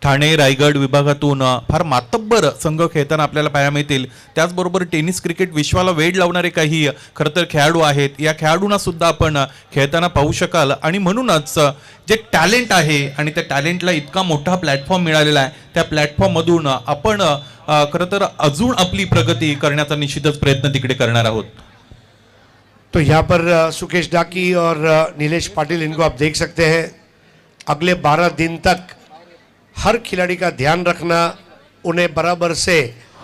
ठाणे रायगड विभागातून फार मातब्बर संघ खेळताना आपल्याला पाहायला मिळतील। त्याचबरोबर टेनिस क्रिकेट विश्वाला वेड लावणारे काही खरं तर खेळाडू आहेत। या खेळाडूंना सुद्धा आपण खेळताना पाहू शकाल आणि म्हणूनच जे टॅलेंट आहे आणि त्या टॅलेंटला इतका मोठा प्लॅटफॉर्म मिळालेला आहे त्या प्लॅटफॉर्म मधून आपण खरं तर अजून आपली प्रगती करण्याचा निश्चितच प्रयत्न तिकडे करणार आहोत। तो यहाँ पर सुकेश डाकी और नीलेश पाटिल इनको आप देख सकते हैं। अगले 12 दिन तक हर खिलाड़ी का ध्यान रखना, उन्हें बराबर से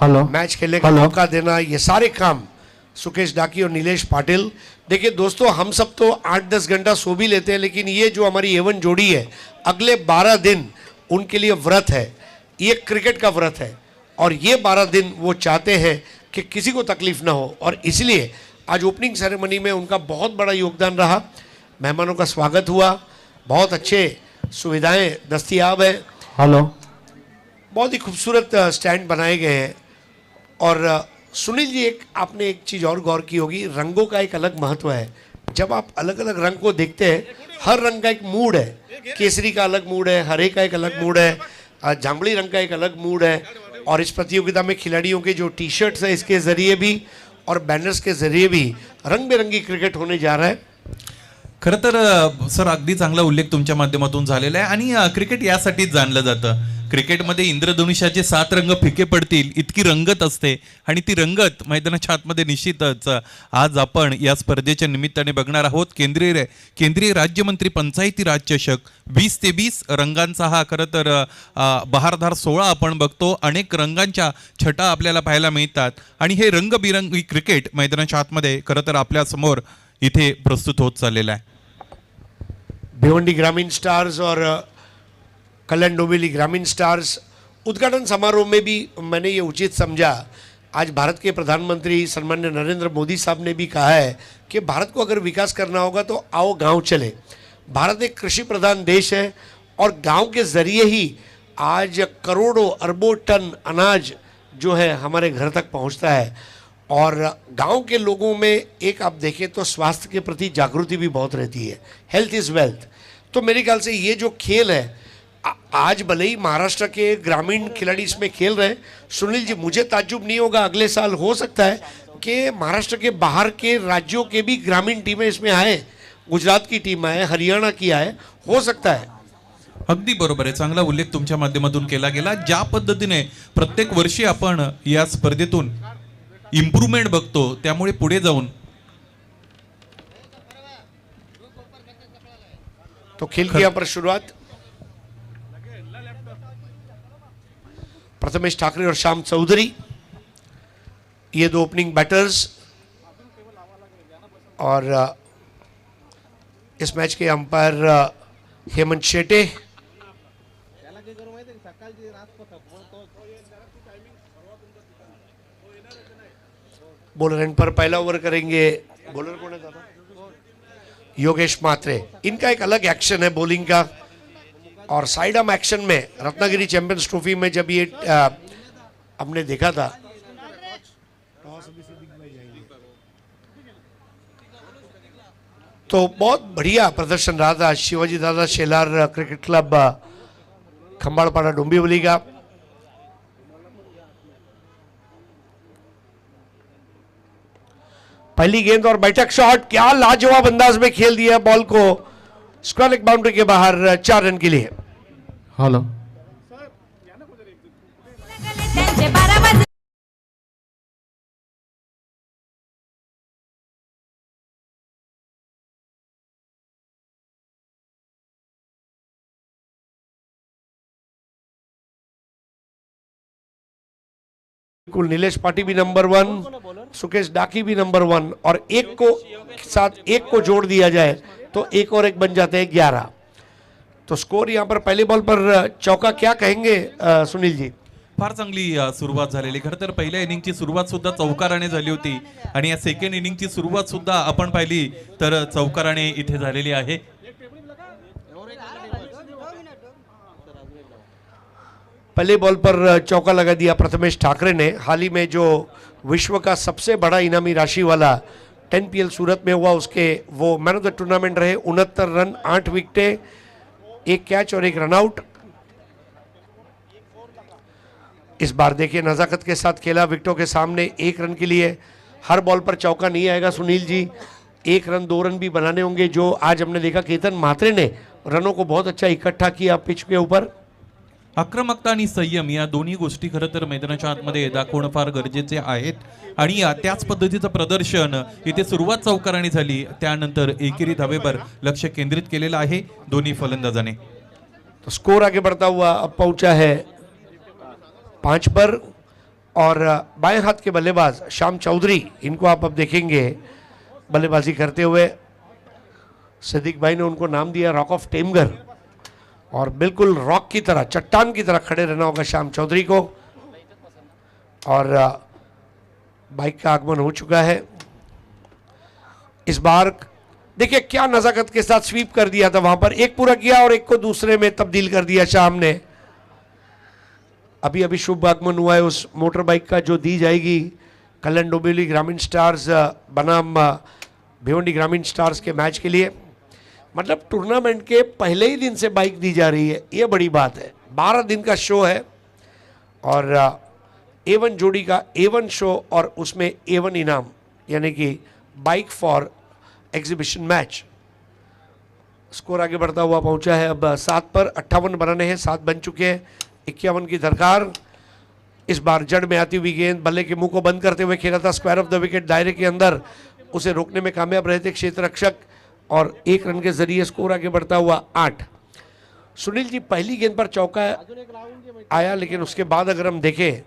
मैच खेलने का मौका देना, ये सारे काम सुकेश डाकी और नीलेश पाटिल। देखिए दोस्तों, हम सब तो 8-10 घंटा सो भी लेते हैं, लेकिन ये जो हमारी A1 जोड़ी है अगले 12 दिन उनके लिए व्रत है। ये क्रिकेट का व्रत है और ये 12 दिन वो चाहते हैं कि किसी को तकलीफ ना हो और इसलिए आज ओपनिंग सेरेमनी में उनका बहुत बड़ा योगदान रहा। मेहमानों का स्वागत हुआ, बहुत अच्छे सुविधाएं दस्तयाब है। हेलो, बहुत ही खूबसूरत स्टैंड बनाए गए हैं। और सुनील जी, आपने एक चीज़ और गौर की होगी, रंगों का एक अलग महत्व है। जब आप अलग अलग रंग को देखते हैं, हर रंग का एक मूड है। केसरी का अलग मूड है, हरे का एक अलग मूड है, जांबली रंग का एक अलग मूड है। और इस प्रतियोगिता में खिलाड़ियों के जो टी-शर्ट्स हैं इसके ज़रिए भी और बैनर्स के ज़रिए भी रंग बिरंगी क्रिकेट होने जा रहा है। खरं तर सर अगदी चांगला उल्लेख तुमच्या माध्यमातून झालेला आहे आणि क्रिकेट यासाठीच जाणलं जातं। क्रिकेटमध्ये इंद्रधनुष्याचे 7 रंग फिके पडतील इतकी रंगत असते आणि ती रंगत मैदानाच्या आतमध्ये निश्चितच आज आपण या स्पर्धेच्या निमित्ताने बघणार आहोत। केंद्रीय राज्यमंत्री पंचायती राज चषक 20 ते 20 रंगांचा हा खरं तर बहारदार सोहळा आपण बघतो। अनेक रंगांच्या छटा आपल्याला पाहायला मिळतात आणि हे रंगबिरंगी क्रिकेट मैदानाच्या आतमध्ये खरं तर आपल्या समोर इथे प्रस्तुत होत चाललेला आहे। भिवंडी ग्रामीण स्टार्स और कल्याण डोंबिवली ग्रामीण स्टार्स उद्घाटन समारोह में भी मैंने ये उचित समझा, आज भारत के प्रधानमंत्री सन्मान्य नरेंद्र मोदी साहब ने भी कहा है कि भारत को अगर विकास करना होगा तो आओ गांव चले। भारत एक कृषि प्रधान देश है और गांव के जरिए ही आज करोड़ों अरबों टन अनाज जो है हमारे घर तक पहुंचता है। और गांव के लोगों में एक आप देखें तो स्वास्थ्य के प्रति जागृति भी बहुत रहती है, हेल्थ इज़ वेल्थ। तो मेरे ख्याल से ये जो खेल है, आज भले ही महाराष्ट्र के ग्रामीण खिलाड़ी इसमें खेल रहे हैं, सुनील जी मुझे ताज्जुब नहीं होगा अगले साल हो सकता है कि महाराष्ट्र के बाहर के राज्यों के भी ग्रामीण टीमें इसमें आए, गुजरात की टीम आए, हरियाणा की आए, हो सकता है। अगदी बरोबर आहे, चांगला उल्लेख तुमच्या माध्यमातून केला गेला। ज्या पद्धतीने प्रत्येक वर्षी आपण या स्पर्धेतून इम्प्रूव्हमेंट बघतो, त्यामुळे पुढे जाऊन तो खेल की यहाँ पर शुरुआत प्रथमेश ठाकरे और श्याम चौधरी, ये दो ओपनिंग बैटर्स। और इस मैच के umpire Hemant Shete. Bowler end पर पहला ओवर करेंगे, बॉलर कौन है दादा? योगेश मात्रे। इनका एक अलग एक्शन है बॉलिंग का। और साइड आर्म एक्शन में रत्नागिरी चैंपियंस ट्रॉफी में जब ये हमने देखा था, तो बहुत बढ़िया प्रदर्शन रहा था शिवाजी दादा शेलार क्रिकेट क्लब खंबाड़पाड़ा डोंबिवली का। पहली गेंद और बैठक शॉट, क्या लाजवाब अंदाज में खेल दिया बॉल को स्क्वायर लेग बाउंड्री के बाहर 4 रन के लिए। हेलो बिल्कुल, नीलेश पाटी भी नंबर 1, सुकेश डाकी भी नंबर 1, और एक को साथ एक को जोड़ दिया जाए तो एक और एक बन जाते हैं 11। तो स्कोर यहाँ पर पहले बॉल पर चौका, क्या कहेंगे सुनील जी? फार चांगली सुरुवात झालेली। खरं तर पहिल्या इनिंगची सुरुवात सुद्धा चौकाराने झाली होती आणि या सेकंड इनिंगची सुरुवात सुद्धा आपण पाहिली तर चौकाराने इथे झालेली आहे। पहले बॉल पर चौका लगा दिया प्रथमेश ठाकरे ने। हाल ही में जो विश्व का सबसे बड़ा इनामी राशि वाला 10 PL सूरत में हुआ, उसके वो मैन ऑफ द टूर्नामेंट रहे। 69 रन, 8 विकेटें, 1 कैच और 1 रनआउट। इस बार देखिए नजाकत के साथ खेला, विकेटों के सामने 1 रन के लिए। हर बॉल पर चौका नहीं आएगा सुनील जी, 1 रन 2 रन भी बनाने होंगे। जो आज हमने देखा केतन म्हात्रे ने रनों को बहुत अच्छा इकट्ठा किया पिच के ऊपर। आक्रमकता आणि संयम या दोन्ही गोष्टी खरं तर मैदानाच्या आतमध्ये दाखवणं फार गरजेचे आहेत आणि त्याच पद्धतीचं प्रदर्शन इथे सुरुवात चौकाराने झाली, त्यानंतर एकेरी धावेवर लक्ष केंद्रित केलेलं आहे दोन्ही फलंदाजाने। तो स्कोर आगे बढ़ता हुआ अब पहुंचा है 5 पर। और बाएं हाथ के बल्लेबाज श्याम चौधरी, इनको आप अब देखेंगे बल्लेबाजी करते हुए। सिद्दीक भाई ने उनको नाम दिया रॉक ऑफ टेमगर, और बिल्कुल रॉक की तरह, चट्टान की तरह खड़े रहना होगा श्याम चौधरी को। और बाइक का आगमन हो चुका है। इस बार देखिए क्या नजाकत के साथ स्वीप कर दिया था, वहां पर एक पूरा किया और एक को दूसरे में तब्दील कर दिया श्याम ने। अभी अभी शुभ आगमन हुआ है उस मोटर बाइक का जो दी जाएगी कल्याण डोंबिवली ग्रामीण स्टार्स बनाम भिवंडी ग्रामीण स्टार्स के मैच के लिए। मतलब टूर्नामेंट के पहले ही दिन से बाइक दी जा रही है, ये बड़ी बात है। 12 दिन का शो है और A1 जोड़ी का A1 शो और उसमें A1 इनाम, यानी कि bike for exhibition match. Score आगे बढ़ता हुआ पहुंचा है अब 7 पर। 58 बनाने हैं, 7 बन चुके हैं। 51 की दरकार। इस बार जड़ में आती हुई गेंद बल्ले के मुंह को बंद करते हुए खेला था स्क्वायर ऑफ द विकेट, दायरे के अंदर। उसे रोकने में कामयाब रहे थे क्षेत्र रक्षक और 1 रन के जरिए स्कोर आगे बढ़ता हुआ 8। सुनील जी पहली गेंद पर चौका आया, लेकिन उसके बाद अगर हम देखें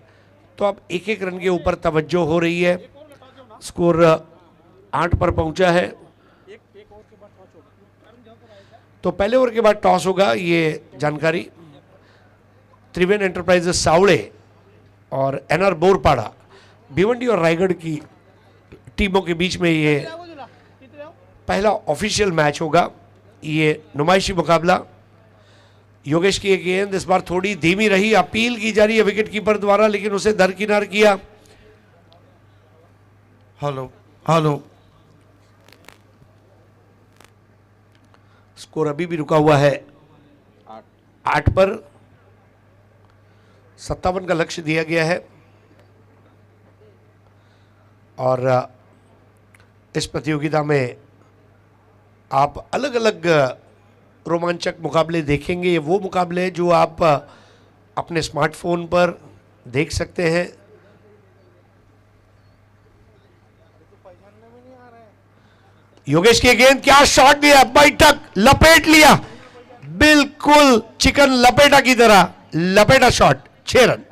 तो अब 1-1 रन के ऊपर तवज्जो हो रही है। स्कोर 8 पर पहुंचा है। तो पहले ओवर के बाद टॉस होगा, ये जानकारी त्रिवेण एंटरप्राइजेस सावड़े और एनआर बोरपाड़ा भिवंडी और रायगढ़ की टीमों के बीच में ये पहला ऑफिशियल मैच होगा। ये नुमाइशी मुकाबला। योगेश की एक गेंद इस बार थोड़ी धीमी रही, अपील की जा रही है विकेट कीपर द्वारा, लेकिन उसे दरकिनार किया। हेलो हेलो, स्कोर अभी भी रुका हुआ है 8 पर। 57 का लक्ष्य दिया गया है और इस प्रतियोगिता में आप अलग अलग रोमांचक मुकाबले देखेंगे। ये वो मुकाबले हैं जो आप अपने स्मार्टफोन पर देख सकते हैं। योगेश की गेंद, क्या शॉट दिया, बैठक लपेट लिया, बिल्कुल चिकन लपेटा की तरह लपेटा शॉट, 6 रन।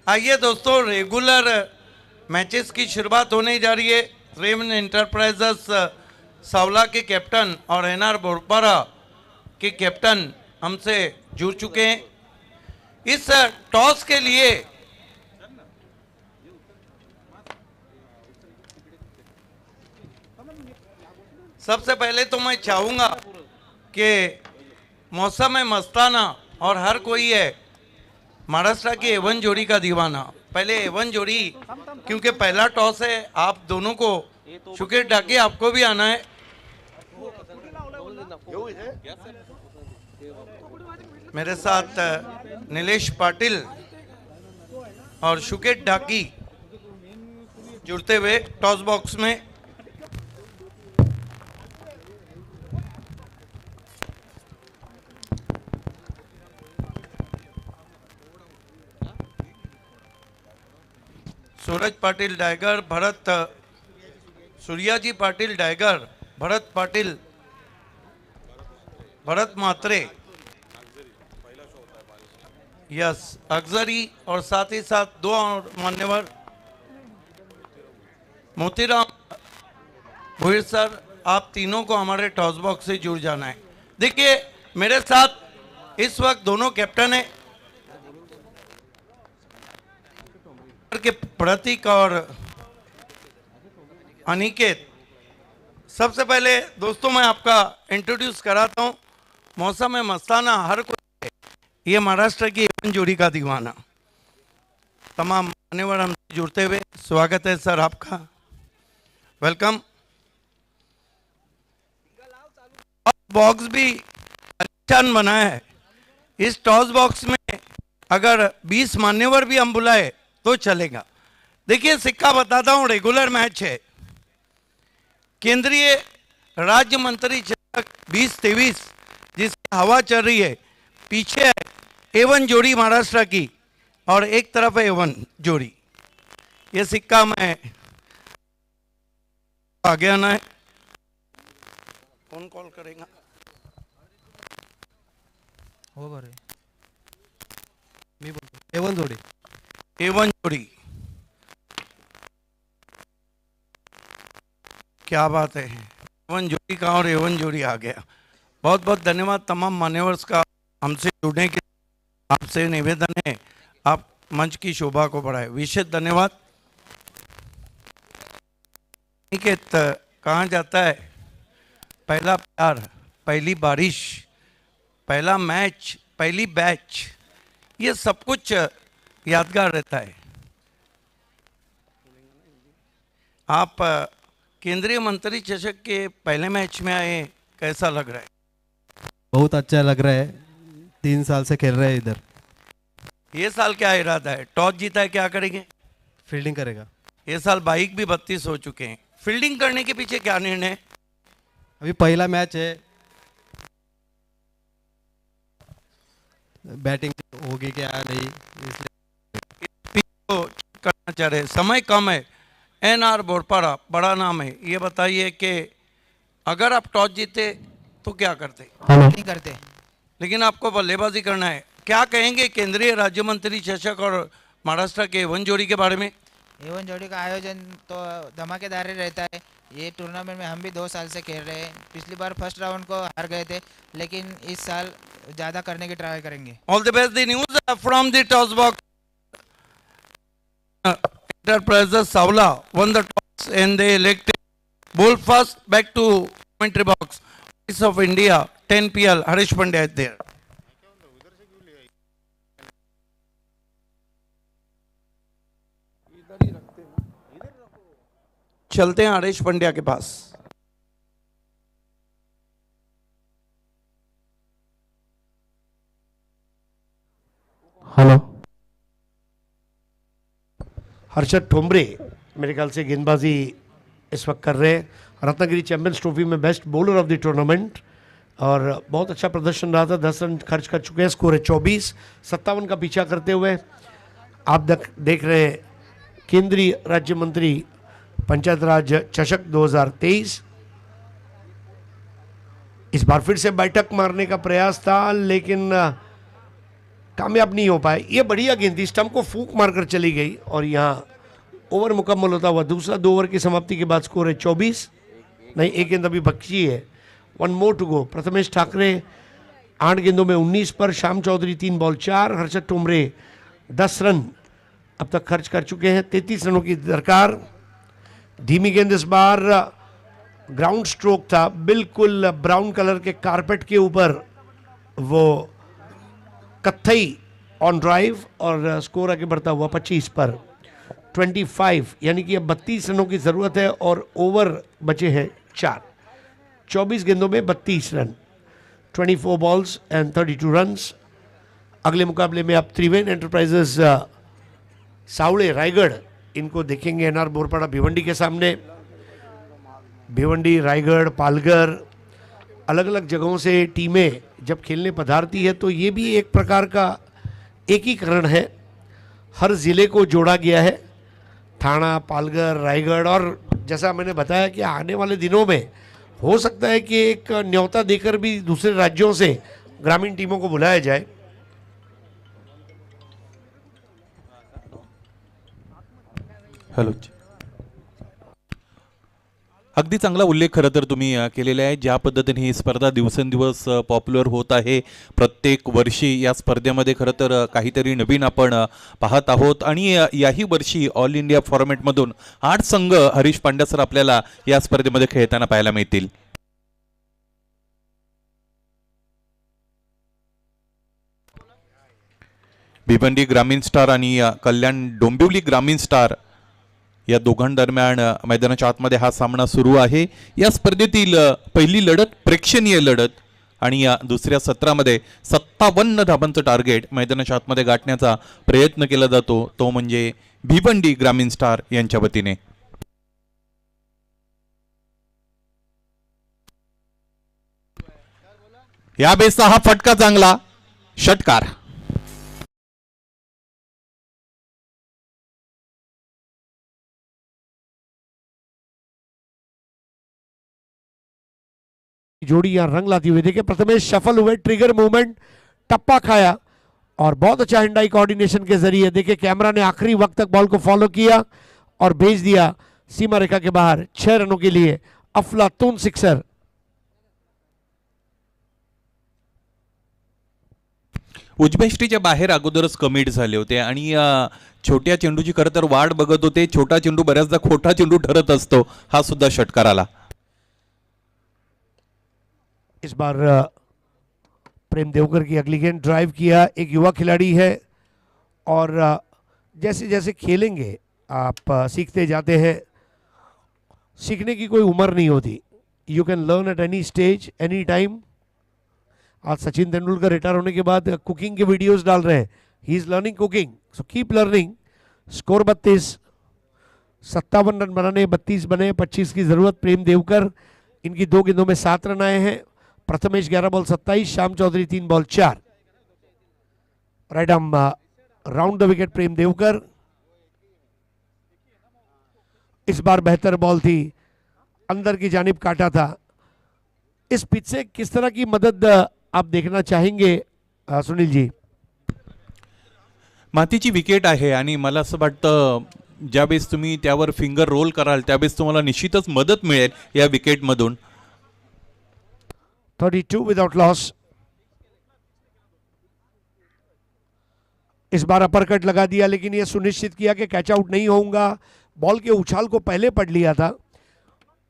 आइए दोस्तों, रेगुलर मैचेस की शुरुआत होने जा रही है। त्रिवेण एंटरप्राइजेस सावला के कैप्टन और एनआर बोरपाड़ा के कैप्टन हमसे जुड़ चुके हैं। इस टॉस के लिए सबसे पहले तो मैं चाहूंगा कि मौसम में मस्ताना और हर कोई है महाराष्ट्र की एवन जोड़ी का दीवाना। पहले एवन जोड़ी, क्योंकि पहला टॉस है, आप दोनों को शुक्र ढाके आपको भी आना है। मेरे साथ नीलेश पाटिल और शुकेत ढाकी जुड़ते हुए टॉस बॉक्स में। सूरज पाटिल डायगर, भरत सूर्याजी पाटिल डायगर, भरत पाटिल, भरत मात्रे, यस अक्सरी, और साथ ही साथ 2 और मान्यवर मोतीराम भोईर सर। आप तीनों को हमारे टॉस बॉक्स से जुड़ जाना है। देखिए मेरे साथ इस वक्त दोनों कैप्टन हैं के प्रतीक और अनिकेत। सबसे पहले दोस्तों मैं आपका इंट्रोड्यूस कराता हूं। मौसम में मस्ताना हर कोई, ये महाराष्ट्र की एवन जोड़ी का दीवाना। तमाम मान्यवर हमसे जुड़ते हुए स्वागत है सर आपका, वेलकम। बॉक्स भी आलीशान बना है। इस टॉस बॉक्स में अगर 20 मान्यवर भी हम बुलाए तो चलेगा। देखिए सिक्का बताता हूं, रेगुलर मैच है। केंद्रीय राज्य मंत्री चषक 2023 जिसकी हवा चल रही है, पीछे है एवन जोड़ी महाराष्ट्र की और एक तरफ है एवन जोड़ी। ये सिक्का मैं आगे आना है, कौन कॉल करेगा? हो बरे मी बोलतो एवन जोडी एवन जोड़ी, क्या बात है, एवन जोड़ी का और एवन जोड़ी आ गया। बहुत बहुत धन्यवाद तमाम मान्यवर्स का हमसे जुड़ने के। आपसे निवेदन है आप मंच की शोभा को बढ़ाए, विशेष धन्यवाद। निकेत कहाँ जाता है? पहला प्यार, पहली बारिश, पहला मैच, पहली बैच, ये सब कुछ यादगार रहता है। आप केंद्रीय मंत्री चषक के पहले मैच में आए, कैसा लग रहा है? बहुत अच्छा लग रहा है। 3 साल से खेल रहे हैं इधर। ये साल क्या इरादा है? टॉस जीता है, क्या करेंगे? फील्डिंग करेगा। ये साल बाइक भी 32 हो चुके हैं। फील्डिंग करने के पीछे क्या निर्णय है? अभी पहला मैच है, बैटिंग होगी क्या नहीं, इसलिए तो करना चाह रहे, समय कम है, एनआर बोरपाड़ा, बड़ा नाम है, ये बताइए कि अगर आप टॉस जीते तो क्या करते? नहीं करते। लेकिन आपको बल्लेबाजी करना है, क्या कहेंगे केंद्रीय राज्य मंत्री चषक और महाराष्ट्र के वन जोड़ी के बारे में? एवन जोड़ी का आयोजन तो धमाकेदार ही रहता है। ये टूर्नामेंट में हम भी 2 साल से खेल रहे हैं। पिछली बार फर्स्ट राउंड को हार गए थे, लेकिन इस साल ज़्यादा करने की ट्राई करेंगे। All the best. The news from the toss box. Enterprises Savla won the toss and they elected ball first. Back to commentary box. Voice of India 10 PL. Harish Pandya is there. चलते हैं हरीश पंड्या के pass. Hello, Harshad Thombare मेरे ख्याल से गेंदबाजी इस वक्त कर रहे हैं। Ratnagiri champions trophy में best bowler of the tournament और बहुत अच्छा प्रदर्शन रहा था। 10 रन खर्च कर चुके हैं, स्कोर है 24। 57 का पीछा करते हुए आप देख रहे हैं केंद्रीय राज्य मंत्री पंचायत राज चषक 2023। इस बार फिर से बैठक मारने का प्रयास था, लेकिन कामयाब नहीं हो पाए। ये बढ़िया गेंद थी, स्टंप को फूंक मारकर चली गई और यहाँ ओवर मुकम्मल होता हुआ दूसरा 2 ओवर की समाप्ति के बाद स्कोर है 24। नहीं, एक गेंद अभी बची है, 1 more to go. Prathamesh Thackeray 8 गेंदों में 19 पर, श्याम चौधरी 3 बॉल 4, हर्षद ठोंबरे 10 रन अब तक खर्च कर चुके हैं। 33 रनों की दरकार। धीमी गेंद इस बार ग्राउंड स्ट्रोक था, बिल्कुल ब्राउन कलर के कारपेट के ऊपर वो कत्थई ऑन ड्राइव और स्कोर आगे बढ़ता हुआ 25 पर 25, यानी कि अब 32 रनों की ज़रूरत है और ओवर बचे हैं 4। 24 गेंदों में 32 रन, 24 बॉल्स एंड 32 रन्स। अगले मुकाबले में आप त्रिवेन एंटरप्राइजेस सावड़े रायगढ़ इनको देखेंगे एनआर बोरपाड़ा भिवंडी के सामने। भिवंडी, रायगढ़, पालघर, अलग अलग जगहों से टीमें जब खेलने पधारती है तो ये भी एक प्रकार का एकीकरण है। हर ज़िले को जोड़ा गया है, थाना, पालघर, रायगढ़, और जैसा मैंने बताया कि आने वाले दिनों में हो सकता है कि एक न्योता देकर भी दूसरे राज्यों से ग्रामीण टीमों को बुलाया जाए। हॅलो, अगदी चांगला उल्लेख खरं तर तुम्ही केलेला आहे। ज्या पद्धतीने ही स्पर्धा दिवसेंदिवस पॉप्युलर होत आहे, प्रत्येक वर्षी या स्पर्धेमध्ये खरं तर काहीतरी नवीन आपण पाहत आहोत आणि याही वर्षी ऑल इंडिया फॉर्मॅटमधून 8 संघ हरीश पांड्या सर आपल्याला या स्पर्धेमध्ये खेळताना पाहायला मिळतील। भिवंडी ग्रामीण स्टार आणि कल्याण डोंबिवली ग्रामीण स्टार या दोघांदरम्यान मैदानाच्या आतमध्ये हा सामना सुरू आहे। या स्पर्धेतील पहिली लढत प्रेक्षणीय लढत आणि या दुसऱ्या सत्रामध्ये 57 धाबांचं टार्गेट मैदानाच्या आतमध्ये गाठण्याचा प्रयत्न केला जातो, तो म्हणजे भिवंडी ग्रामीण स्टार यांच्या वतीने। या बेसचा हा फटका चांगला षटकार। जोड़ी यहाँ रंग लाती हुई देखिए, प्रथमेश सफल हुए, ट्रिगर मूवमेंट, टप्पा खाया और बहुत अच्छा हैंड आई कोऑर्डिनेशन के जरिए देखिए कैमरा ने आखिरी वक्त तक बॉल को फॉलो किया और भेज दिया सीमा रेखा के बाहर 6 रनों के लिए अफलातून सिक्सर। उजबेष्टीच्या बाहेर अगोदरच कमिट झाले होते आणि छोट्या चेंडूची खरं तर वाट बघत होते। छोटा चेंडू बऱ्याचदा खोटा चेंडू ठरत असतो, हा सुद्धा षटकार आला। इस बार प्रेम देवकर की अगली गेंद ड्राइव किया, एक युवा खिलाड़ी है और जैसे जैसे खेलेंगे आप सीखते जाते हैं। सीखने की कोई उम्र नहीं होती, you can learn at any stage any time. आज सचिन तेंदुलकर रिटायर होने के बाद कुकिंग के वीडियोस डाल रहे हैं, he is learning cooking, so keep learning. Score 32, 57 run बनाने 32 बने, 25 की जरूरत। प्रेम देवकर इनकी 2 गेंदों में 7 रन आए हैं। Prathamesh 11 ball 27, Shyam Chaudhari 3 ball 4। Right arm round the wicket Prem Devkar. इस बार बेहतर बॉल थी, अंदर की जानिब काटा था। इस पिच से किस तरह की मदद आप देखना चाहेंगे सुनील जी? मातीची विकेट आहे आणि मला असं वाटतं ज्यावेळेस तुम्ही त्यावर फिंगर रोल कराल त्यावेळेस तुम्हाला निश्चितच मदत मिळेल या विकेटमधून. 32 विदाउट लॉस. इस बार अपरकट लगा दिया, लेकिन यह सुनिश्चित किया कि कैच आउट नहीं होऊंगा. बॉल के उछाल को पहले पढ़ लिया था.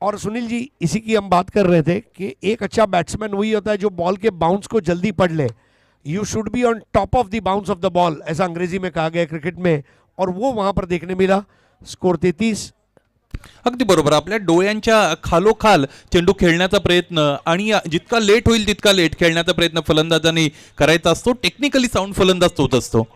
और सुनील जी, इसी की हम बात कर रहे थे कि एक अच्छा बैट्समैन वही होता है जो बॉल के बाउंस को जल्दी पढ़ ले. You should be on top of the bounce off the ball, ऐसा अंग्रेजी में कहा गया क्रिकेट में, और वो वहां पर देखने मिला. स्कोर 33. अगदी बरोबर. आपल्या डोळ्यांच्या खालोखाल चेंडू खेळण्याचा प्रयत्न आणि जितका लेट होईल तितका लेट खेळण्याचा प्रयत्न फलंदाजांनी करायचा असतो. टेक्निकली साऊंड फलंदाज तोच असतो.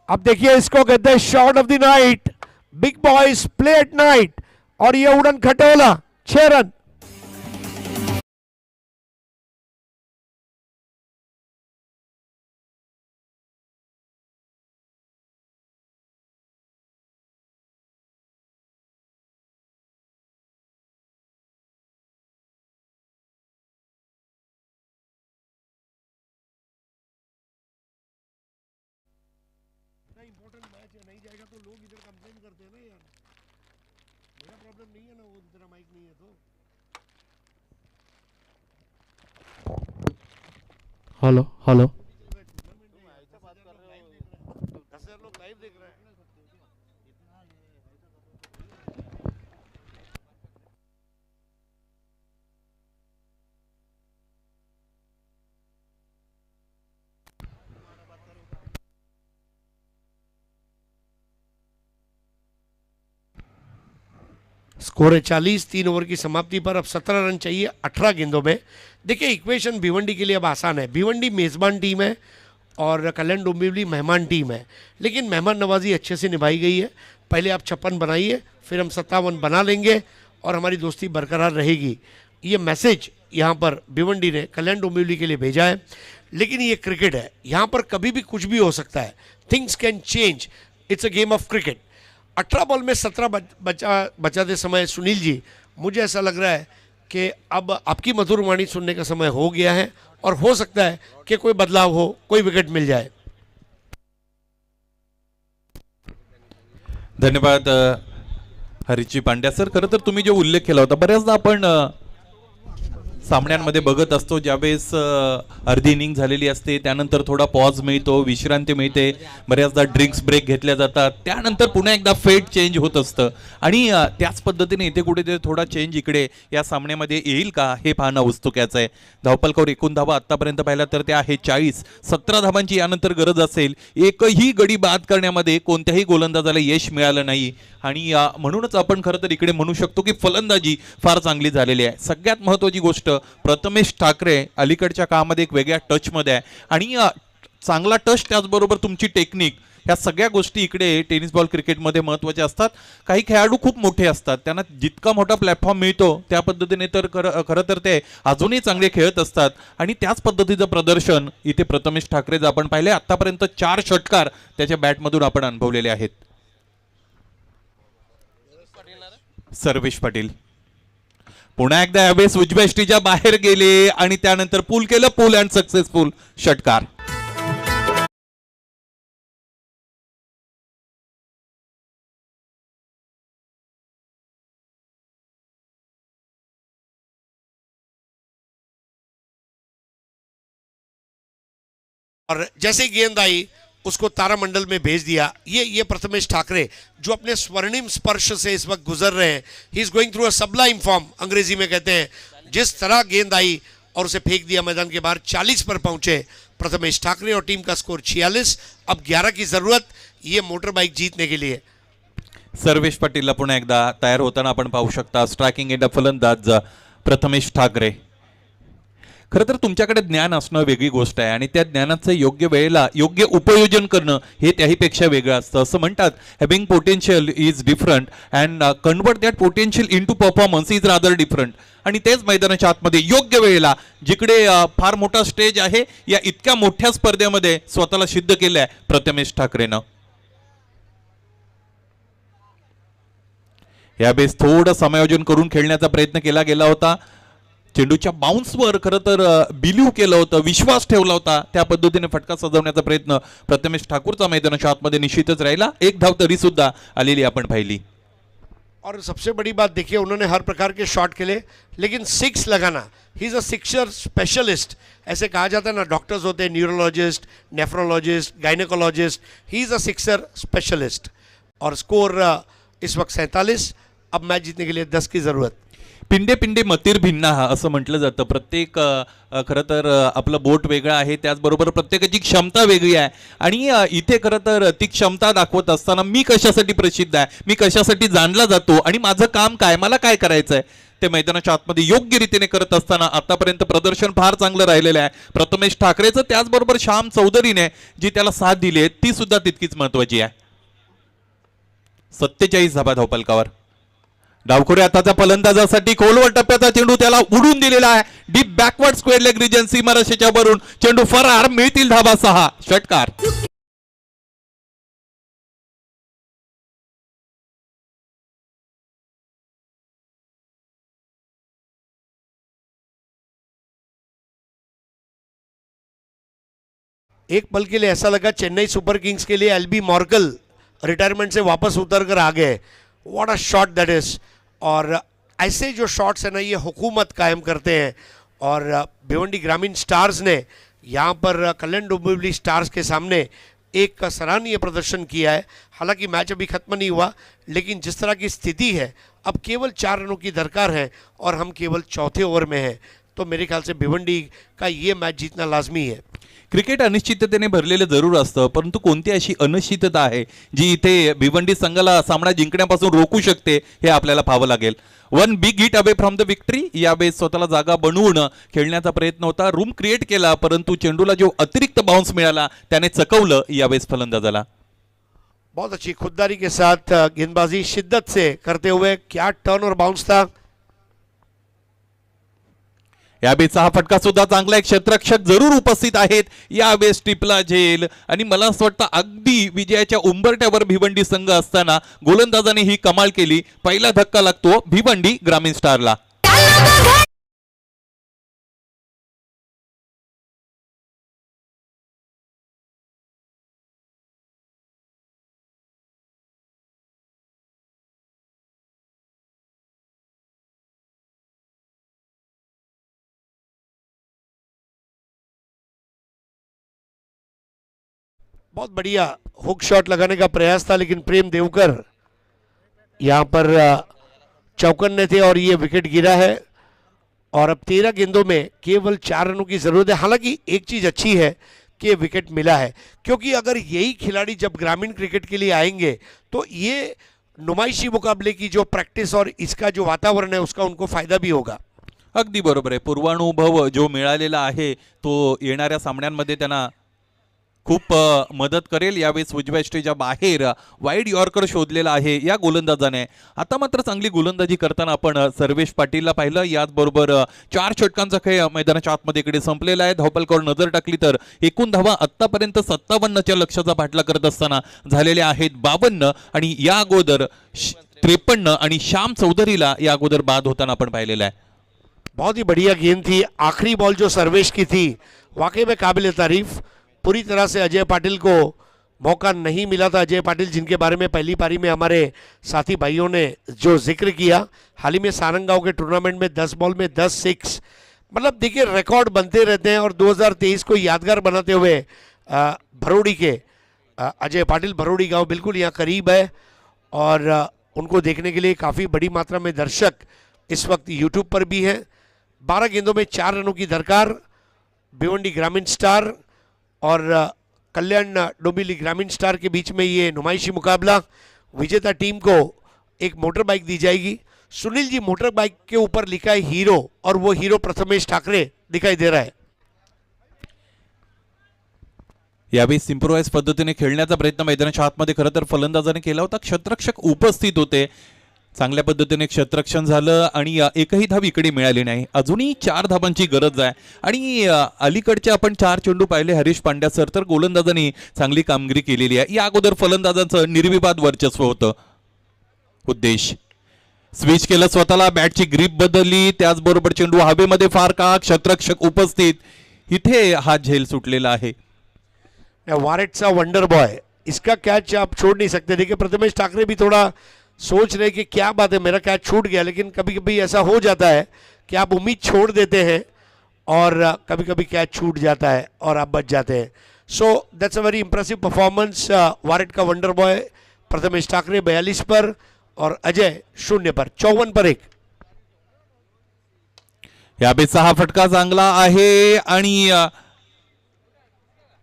अब देखिए, इसको कहते हैं shot of the Knight. Big boys play at night. और ये उड़न खटोला 6 रन. इंपॉर्टेंट मैच है, नहीं जाएगा तो लोग इधर कंप्लेन करते हैं ना यार. मेरा प्रॉब्लम नहीं है ना, वो तेरा माइक नहीं है तो. Hello hello. 10,000 लोग लाइव देख रहे हैं. स्कोर है 40. 3 ओवर की समाप्ति पर अब 17 रन चाहिए 18 गेंदों में. देखिए, इक्वेशन भिवंडी के लिए अब आसान है. भिवंडी मेज़बान टीम है और कल्याण डोंबिवली मेहमान टीम है, लेकिन मेहमान नवाजी अच्छे से निभाई गई है. पहले आप 56 बनाइए, फिर हम 57 बना लेंगे और हमारी दोस्ती बरकरार रहेगी. ये मैसेज यहाँ पर भिवंडी ने कल्याण डोंबिवली के लिए भेजा है. लेकिन ये क्रिकेट है, यहाँ पर कभी भी कुछ भी हो सकता है. Things can change. It's a game of cricket. 18 ball में 17 बचाते समय सुनील जी, मुझे ऐसा लग रहा है कि अब आपकी मधुर वाणी सुनने का समय हो गया है और हो सकता है कि कोई बदलाव हो, कोई विकेट मिल जाए. धन्यवाद हरीजी पांड्या सर. खरं तर तुम्ही जो उल्लेख केला होता, बऱ्याचदा आपण सामन्यांमध्ये बघत असतो ज्यावेळेस अर्धी इनिंग झालेली असते, त्यानंतर थोडा पॉज मिळतो, विश्रांती मिळते, बऱ्याचदा ड्रिंक्स ब्रेक घेतल्या जातात, त्यानंतर पुन्हा एकदा फेट चेंज होत असतं आणि त्याच पद्धतीने इथे कुठेतरी थोडा चेंज इकडे या सामन्यामध्ये येईल का हे पाहणं औत्सुक्याचं आहे. धावपलकावर एकूण धावा आतापर्यंत पाहिला तर त्या आहे 40. 17 धावांची यानंतर गरज असेल. एकही गडी बाद करण्यामध्ये कोणत्याही गोलंदाजाला यश मिळालं नाही आणि म्हणूनच आपण खरं तर इकडे म्हणू शकतो की फलंदाजी फार चांगली झालेली आहे. सगळ्यात महत्त्वाची गोष्ट, प्रथमेश ठाकरे अलीकडच्या काळामध्ये एक वेगळ्या टचमध्ये आहे आणि चांगला टच त्याचबरोबर तुमची टेक्निक, ह्या सगळ्या गोष्टी इकडे टेनिस बॉल क्रिकेटमध्ये महत्त्वाच्या असतात. काही खेळाडू खूप मोठे असतात, त्यांना जितका मोठा प्लॅटफॉर्म मिळतो त्या पद्धतीने तर खरं तर ते अजूनही चांगले खेळत असतात आणि त्याच पद्धतीचं प्रदर्शन इथे प्रथमेश ठाकरेचं आपण पाहिले. आतापर्यंत 4 षटकार त्याच्या बॅटमधून आपण अनुभवलेले आहेत. सर्वेश पाटील पुन्हा एकदा यावेळेस उजव्या स्टीच्या बाहेर गेले आणि त्यानंतर पूल केलं, पूल अँड सक्सेसफुल षटकार. और जैसे गेंद आई उसको तारामंडल में भेज दिया. ये प्रथमेश ठाकरे जो अपने स्वर्णिम स्पर्श से इस वक्त गुजर रहे हैं. He is going through a Sublime form, अंग्रेजी में कहते हैं. जिस तरह गेंद आई और उसे फेंक दिया मैदान के बाहर. 40 पर पहुंचे प्रथमेश ठाकरे और टीम का स्कोर 46. अब 11 की जरूरत ये मोटर बाइक जीतने के लिए. सर्वेश पाटीलला पुन्हा एकदा तयार होताना आपण पाहू शकता. स्ट्रायकिंग एंड फलंदाज प्रथमेश ठाकरे. खरं तर तुमच्याकडे ज्ञान असणं वेगळी गोष्ट आहे आणि त्या ज्ञानाचं योग्य वेळेला योग्य उपयोजन करणं हे त्याहीपेक्षा वेगळं असतं. असं म्हणतात, having potential is different and convert that potential in to performance is rather different. आणि तेच मैदानाच्या आतमध्ये योग्य वेळेला जिकडे फार मोठा स्टेज आहे, या इतक्या मोठ्या स्पर्धेमध्ये स्वतःला सिद्ध केलं आहे प्रथमेश ठाकरेनं. यावेळेस थोडं समायोजन करून खेळण्याचा प्रयत्न केला गेला होता. चेंडूच्या बाउन्सवर खरं तर बिलीव्ह केलं होतं, विश्वास ठेवला होता. त्या पद्धतीने फटका सजवण्याचा प्रयत्न प्रथमेश ठाकूरचा मैदानाच्या आतमध्ये निश्चितच राहिला. एक धाव तरी सुद्धा आलेली आपण पाहिली. और सबसे बड़ी बात देखिए, उन्होंने हर प्रकार के शॉट खेले, लेकिन सिक्स लगाना, he is a sixer specialist. ऐसे कहा जाता है ना, डॉक्टर्स होते हैं, neurologist, nephrologist, gynaecologist, he is a sixer specialist. और स्कोर इस वक्त 47. अब मैच जीतने के लिए 10 की ज़रूरत. पिंडे पिंडे मतीर भिन्ना असं म्हटलं जातं. प्रत्येक खरं तर आपलं बोट वेगळं आहे, त्याचबरोबर प्रत्येकाची क्षमता वेगळी आहे. आणि इथे खरं तर ती क्षमता दाखवत असताना मी कशासाठी प्रसिद्ध आहे, मी कशासाठी जाणला जातो आणि माझं काम काय, मला काय करायचं आहे, ते मैदानाच्या आतमध्ये योग्य रीतीने करत असताना आतापर्यंत प्रदर्शन फार चांगलं राहिलेलं आहे प्रथमेश ठाकरेचं. त्याचबरोबर श्याम चौधरीने जी त्याला साथ दिली आहे ती सुद्धा तितकीच महत्वाची आहे. 47 धाबा धावपलकावर. डावखोरे आताच्या फलंदाजासाठी खोलवर टप्प्याचा चेंडू त्याला उडून दिलेला आहे. Deep backward square leg region सीमारेषेच्या वरून चेंडू फरार. मिळतील धाबा 6. षटकार. एक पल के लिए ऐसा लगा चेन्नई सुपर किंग्स के लिए एलबी मॉर्कल रिटायरमेंट से वापस उतर कर आ गए. What a shot that is. और ऐसे जो शॉट्स हैं ना, ये हुकूमत कायम करते हैं. और भिवंडी ग्रामीण स्टार्स ने यहाँ पर कल्याण डोंबिवली स्टार्स के सामने एक सराहनीय प्रदर्शन किया है. हालांकि मैच अभी खत्म नहीं हुआ, लेकिन जिस तरह की स्थिति है, अब केवल 4 रनों की दरकार है और हम केवल चौथे ओवर में हैं. तो मेरे ख्याल से भिवंडी का ये मैच जीतना लाजमी है. क्रिकेट अनिश्चिततेने भरलेलं जरूर असतं, परंतु कोणती अशी अनिश्चितता आहे जी इथे भिवंडी संघाला सामना जिंकण्यापासून रोखू शकते हे आपल्याला पाहावं लागेल. 1 big hit away from the victory. यावेळेस स्वतःला जागा बनवून खेळण्याचा प्रयत्न होता, रूम क्रिएट केला, परंतु चेंडूला जो अतिरिक्त बाउन्स मिळाला त्याने चकवलं यावेळेस फलंदाजाला. बहुत अच्छी खुददारी के साथ गेंदबाजी शिद्दत से करते हुए. क्या टर्न और बाउंस था. यावेळेचा हा फटका सुद्धा चांगला. एक क्षेत्ररक्षक जरूर उपस्थित आहेत यावेळेस. टिपला झेल आणि मला असं वाटतं अगदी विजयाच्या उंबरठ्यावर भिवंडी संघ असताना गोलंदाजाने ही कमाल केली. पहिला धक्का लागतो भिवंडी ग्रामीण स्टारला. बहुत बढ़िया हुक शॉट लगाने का प्रयास था, लेकिन प्रेम देवकर यहाँ पर चौकन्ने थे और ये विकेट गिरा है. और अब 13 गेंदों में केवल 4 रनों की जरूरत है. हालांकि एक चीज अच्छी है कि विकेट मिला है, क्योंकि अगर यही खिलाड़ी जब ग्रामीण क्रिकेट के लिए आएंगे तो ये नुमाइशी मुकाबले की जो प्रैक्टिस और इसका जो वातावरण है उसका उनको फायदा भी होगा. अगदी बरोबर आहे. पूर्वानुभव जो मिळालेला आहे तो येणाऱ्या सामन्यांमध्ये त्यांना खूप मदत करेल. यावेळेस उजव्या स्टेजच्या बाहेर वाईड यॉर्कर शोधलेला आहे या गोलंदाजाने. आता मात्र चांगली गोलंदाजी करताना आपण सर्वेश पाटीलला पाहिलं. याचबरोबर 4 षटकांचा खेळ मैदानाच्या आतमध्ये इकडे संपलेला आहे. धावपलकावर नजर टाकली तर एकूण धावा आत्तापर्यंत 57च्या लक्ष्याचा पाठला करत असताना झालेल्या आहेत 52 आणि या अगोदर 53 आणि श्याम चौधरीला या अगोदर बाद होताना आपण पाहिलेलं आहे. बहुत ही बढ़िया गेंद थी. आखिरी बॉल जो सर्वेश की थी वाकई में काबिल तारीफ. पूरी तरह से अजय पाटिल को मौका नहीं मिला था. अजय पाटिल जिनके बारे में पहली पारी में हमारे साथी भाइयों ने जो जिक्र किया, हाल ही में सारंग गांव के टूर्नामेंट में 10 बॉल में 10 6. मतलब देखिए रिकॉर्ड बनते रहते हैं. और 2023 को यादगार बनाते हुए भरोड़ी के अजय पाटिल, भरोड़ी गांव बिल्कुल यहाँ करीब है और उनको देखने के लिए काफ़ी बड़ी मात्रा में दर्शक इस वक्त यूट्यूब पर भी हैं. 12 गेंदों में 4 रनों की दरकार. भिवंडी ग्रामीण स्टार और कल्याण डोंबिवली ग्रामीण स्टार के बीच में ये नुमाइशी मुकाबला. विजेता टीम को एक मोटर बाइक दी जाएगी. सुनील जी, मोटर बाइक के ऊपर लिखा है हीरो और वो हीरो प्रथमेश ठाकरे दिखाई दे रहा है. यावेळी इम्प्रोवाइज पद्धतीने खेळण्याचा प्रयत्न मैदानाच्या आतमध्ये खरं तर फलंदाजाने केला होता. क्षेत्ररक्षक उपस्थित होते. चांगल्या पद्धतीने क्षेत्ररक्षण झालं आणि एकही धाव इकडे मिळाली नाही. अजूनही 4 धावांची गरज आहे. आणि अलीकडचे आपण 4 चेंडू पाहिले हरीश पांड्या सर, तर गोलंदाजांनी चांगली कामगिरी केलेली आहे. या अगोदर फलंदाजांचं निर्विवाद वर्चस्व होतं. उद्देश स्विच केलं स्वतःला, बॅटची ग्रीप बदलली, त्याचबरोबर चेंडू हवेमध्ये फार का, क्षेत्ररक्षक उपस्थित, इथे हा झेल सुटलेला आहे. वारेट सा वंडर बॉय, इसका कैच आप छोड़ नहीं सकते. देखिए प्रथमेश ठाकरे भी थोड़ा सोच रहे कि क्या बात है मेरा कैच छूट गया, लेकिन कभी कभी ऐसा हो जाता है कि आप उम्मीद छोड़ देते हैं और कभी कभी कैच छूट जाता है और आप बच जाते हैं. So that's a very impressive performance. वारेट का वंडर बॉय प्रथमेश ठाकरे 42 पर और अजय 0 पर. 54 पर 1. यावेळेचा हा फटका चांगला आहे आणि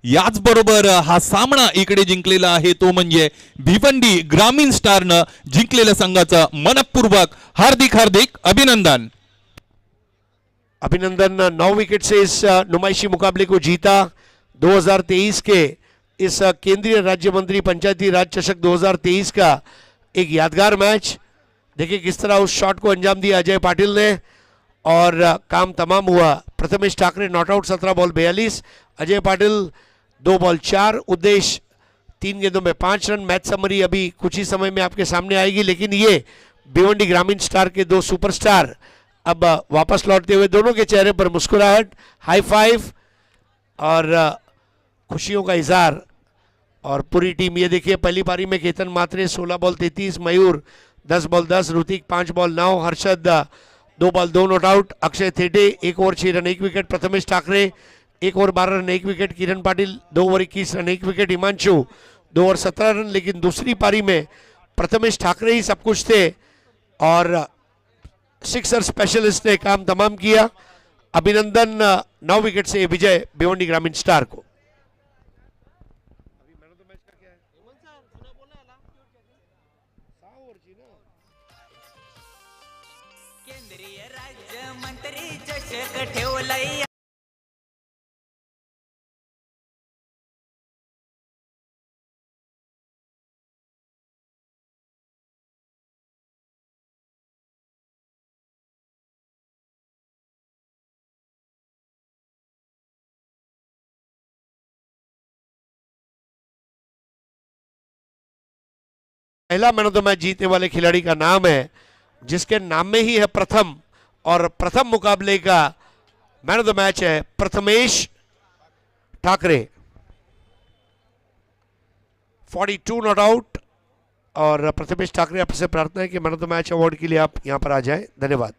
याचबरोबर हा सामना इकडे जिंकलेला आहे तो म्हणजे भिवंडी ग्रामीण स्टारनं जिंकलेल्या संघाचं मनपूर्वक हार्दिक हार्दिक अभिनंदन. अभिनंदन. 9 विकेट से इस नुमाइशी मुकाबले को जीता. 2023 के इस केंद्रीय राज्य मंत्री पंचायती राज चषक 2023 का एक यादगार मैच. देखिए किस तरह उस शॉट को अंजाम दिया अजय पाटिल ने और काम तमाम हुआ. Prathamesh Thackeray not out 17 ball 42, Ajay Patil 2 ball 4, उद्देश्य 3 गेंदों में 5 रन. मैच समरी अभी कुछ ही समय में आपके सामने आएगी, लेकिन ये भिवंडी ग्रामीण स्टार के 2 सुपरस्टार अब वापस लौटते हुए, दोनों के चेहरे पर मुस्कुराहट, हाई फाइव और खुशियों का इजहार. और पूरी टीम, ये देखिए पहली पारी में केतन मात्रे 16 ball 33, Mayur 10 ball 10, Hrithik 5 ball 9, Harshad 2 ball 2 not out, Akshay Thete 1 over 6 run 1 wicket, Prathamesh Thackeray 1 over 12 run 1 wicket, Kiran Patil 2 over 21 run 1 wicket, Himanshu 2 over 17 run. लेकिन दूसरी पारी में प्रथमेश ठाकरे ही सब कुछ थे और सिक्सर स्पेशलिस्ट ने काम तमाम किया. अभिनंदन. 9 विकेट से विजय भिवंडी ग्रामीण स्टार को. केंद्रीय राज्य मंत्री चषक ठेवलंय. पहला मैन ऑफ द मैच जीतने वाले खिलाड़ी का नाम है जिसके नाम में ही है प्रथम, और प्रथम मुकाबले का मैन ऑफ द मैच है प्रथमेश ठाकरे. 42 not out. और प्रथमेश ठाकरे, आपसे प्रार्थना है कि man of the match award के लिए आप यहां पर आ जाएं. धन्यवाद.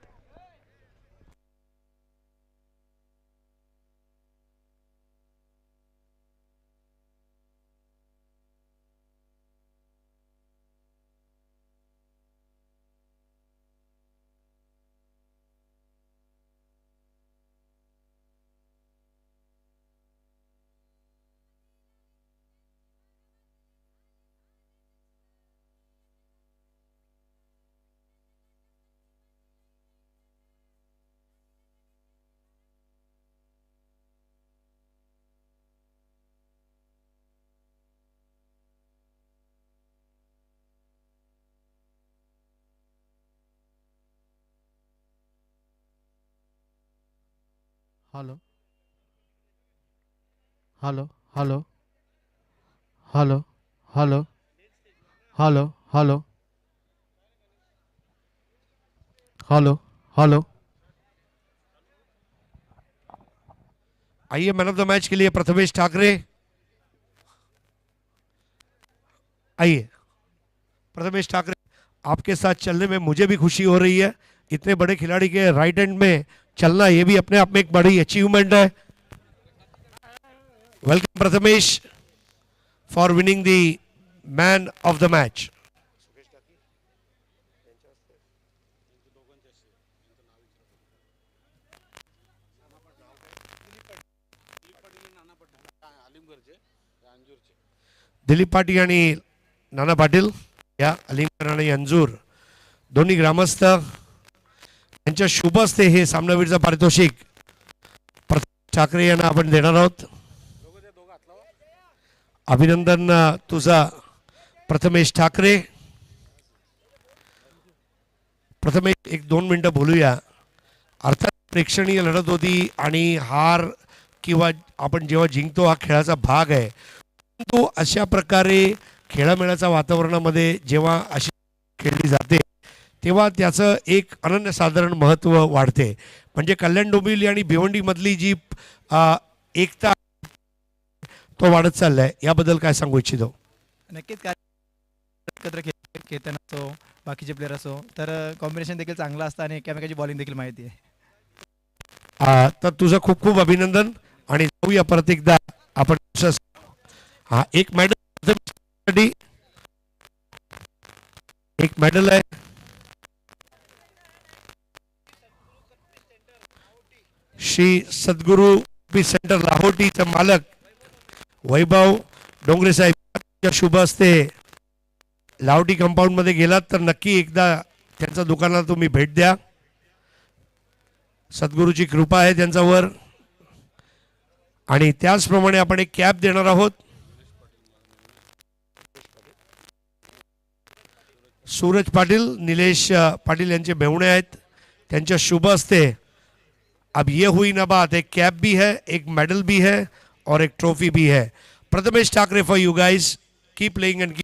Hello hello hello hello hello hello hello hello hello. आइए मैन ऑफ द मैच के लिए प्रथमेश ठाकरे. आइए प्रथमेश ठाकरे, आपके साथ चलने में मुझे भी खुशी हो रही है. इतने बड़े खिलाड़ी के राइट हैंड में चलना, ये भी अपने आप में एक बड़ी अचीवमेंट है. Welcome Prathamesh for winning the man of the match. Dilip Patil आणि नाना पाटील या अलिंगर आणि अंजूर दोन्ही ग्रामस्थ यांच्या शुभ हस्ते हे सामनावीरचं पारितोषिक प्रथमेश ठाकरे यांना आपण देणार आहोत. अभिनंदन तुझा प्रथमेश ठाकरे. प्रथमेश 1-2 मिनिटं बोलूया. अर्थात प्रेक्षणीय लढत होती आणि हार किंवा आपण जेव्हा जिंकतो हा खेळाचा भाग आहे, परंतु अशा प्रकारे खेळामेळाच्या वातावरणामध्ये जेव्हा अशी खेळली जाते तेव्हा त्याचं एक अनन्यसाधारण महत्त्व वाढते. म्हणजे कल्याण डोंबिवली आणि भिवंडीमधली जी एकता तो वाढत चाललाय, याबद्दल काय सांगू इच्छितो? नक्कीच काय एकत्र केतन असो बाकीचे प्लेयर असो तर कॉम्बिनेशन देखील चांगलं असतं आणि एकमेकाची बॉलिंग देखील माहिती आहे. तर तुझं खूप खूप अभिनंदन आणि जाऊया परत एकदा आपण. हा एक मेडल, एक मेडल आहे. श्री सद्गुरू सेंटर लाहोटीचे मालक वैभव डोंगरे साहेब शुभ हस्ते लाहोटी कंपाऊंड मध्ये गेलात तर नक्की एकदा त्यांच्या दुकानाला तुम्ही भेट द्या. सद्गुरूची कृपा आहे त्यांच्यावर. आणि त्याचप्रमाणे आपण एक कॅप देणार आहोत. सूरज पाटिल, निलेश पाटिल यांचे मेहुणे आहेत, त्यांच्या शुभ हस्ते अब ये हुई ना बात, एक कैप भी है, एक मेडल भी है और एक ट्रॉफी भी है. Prathamesh Thackeray for you guys, keep playing end keep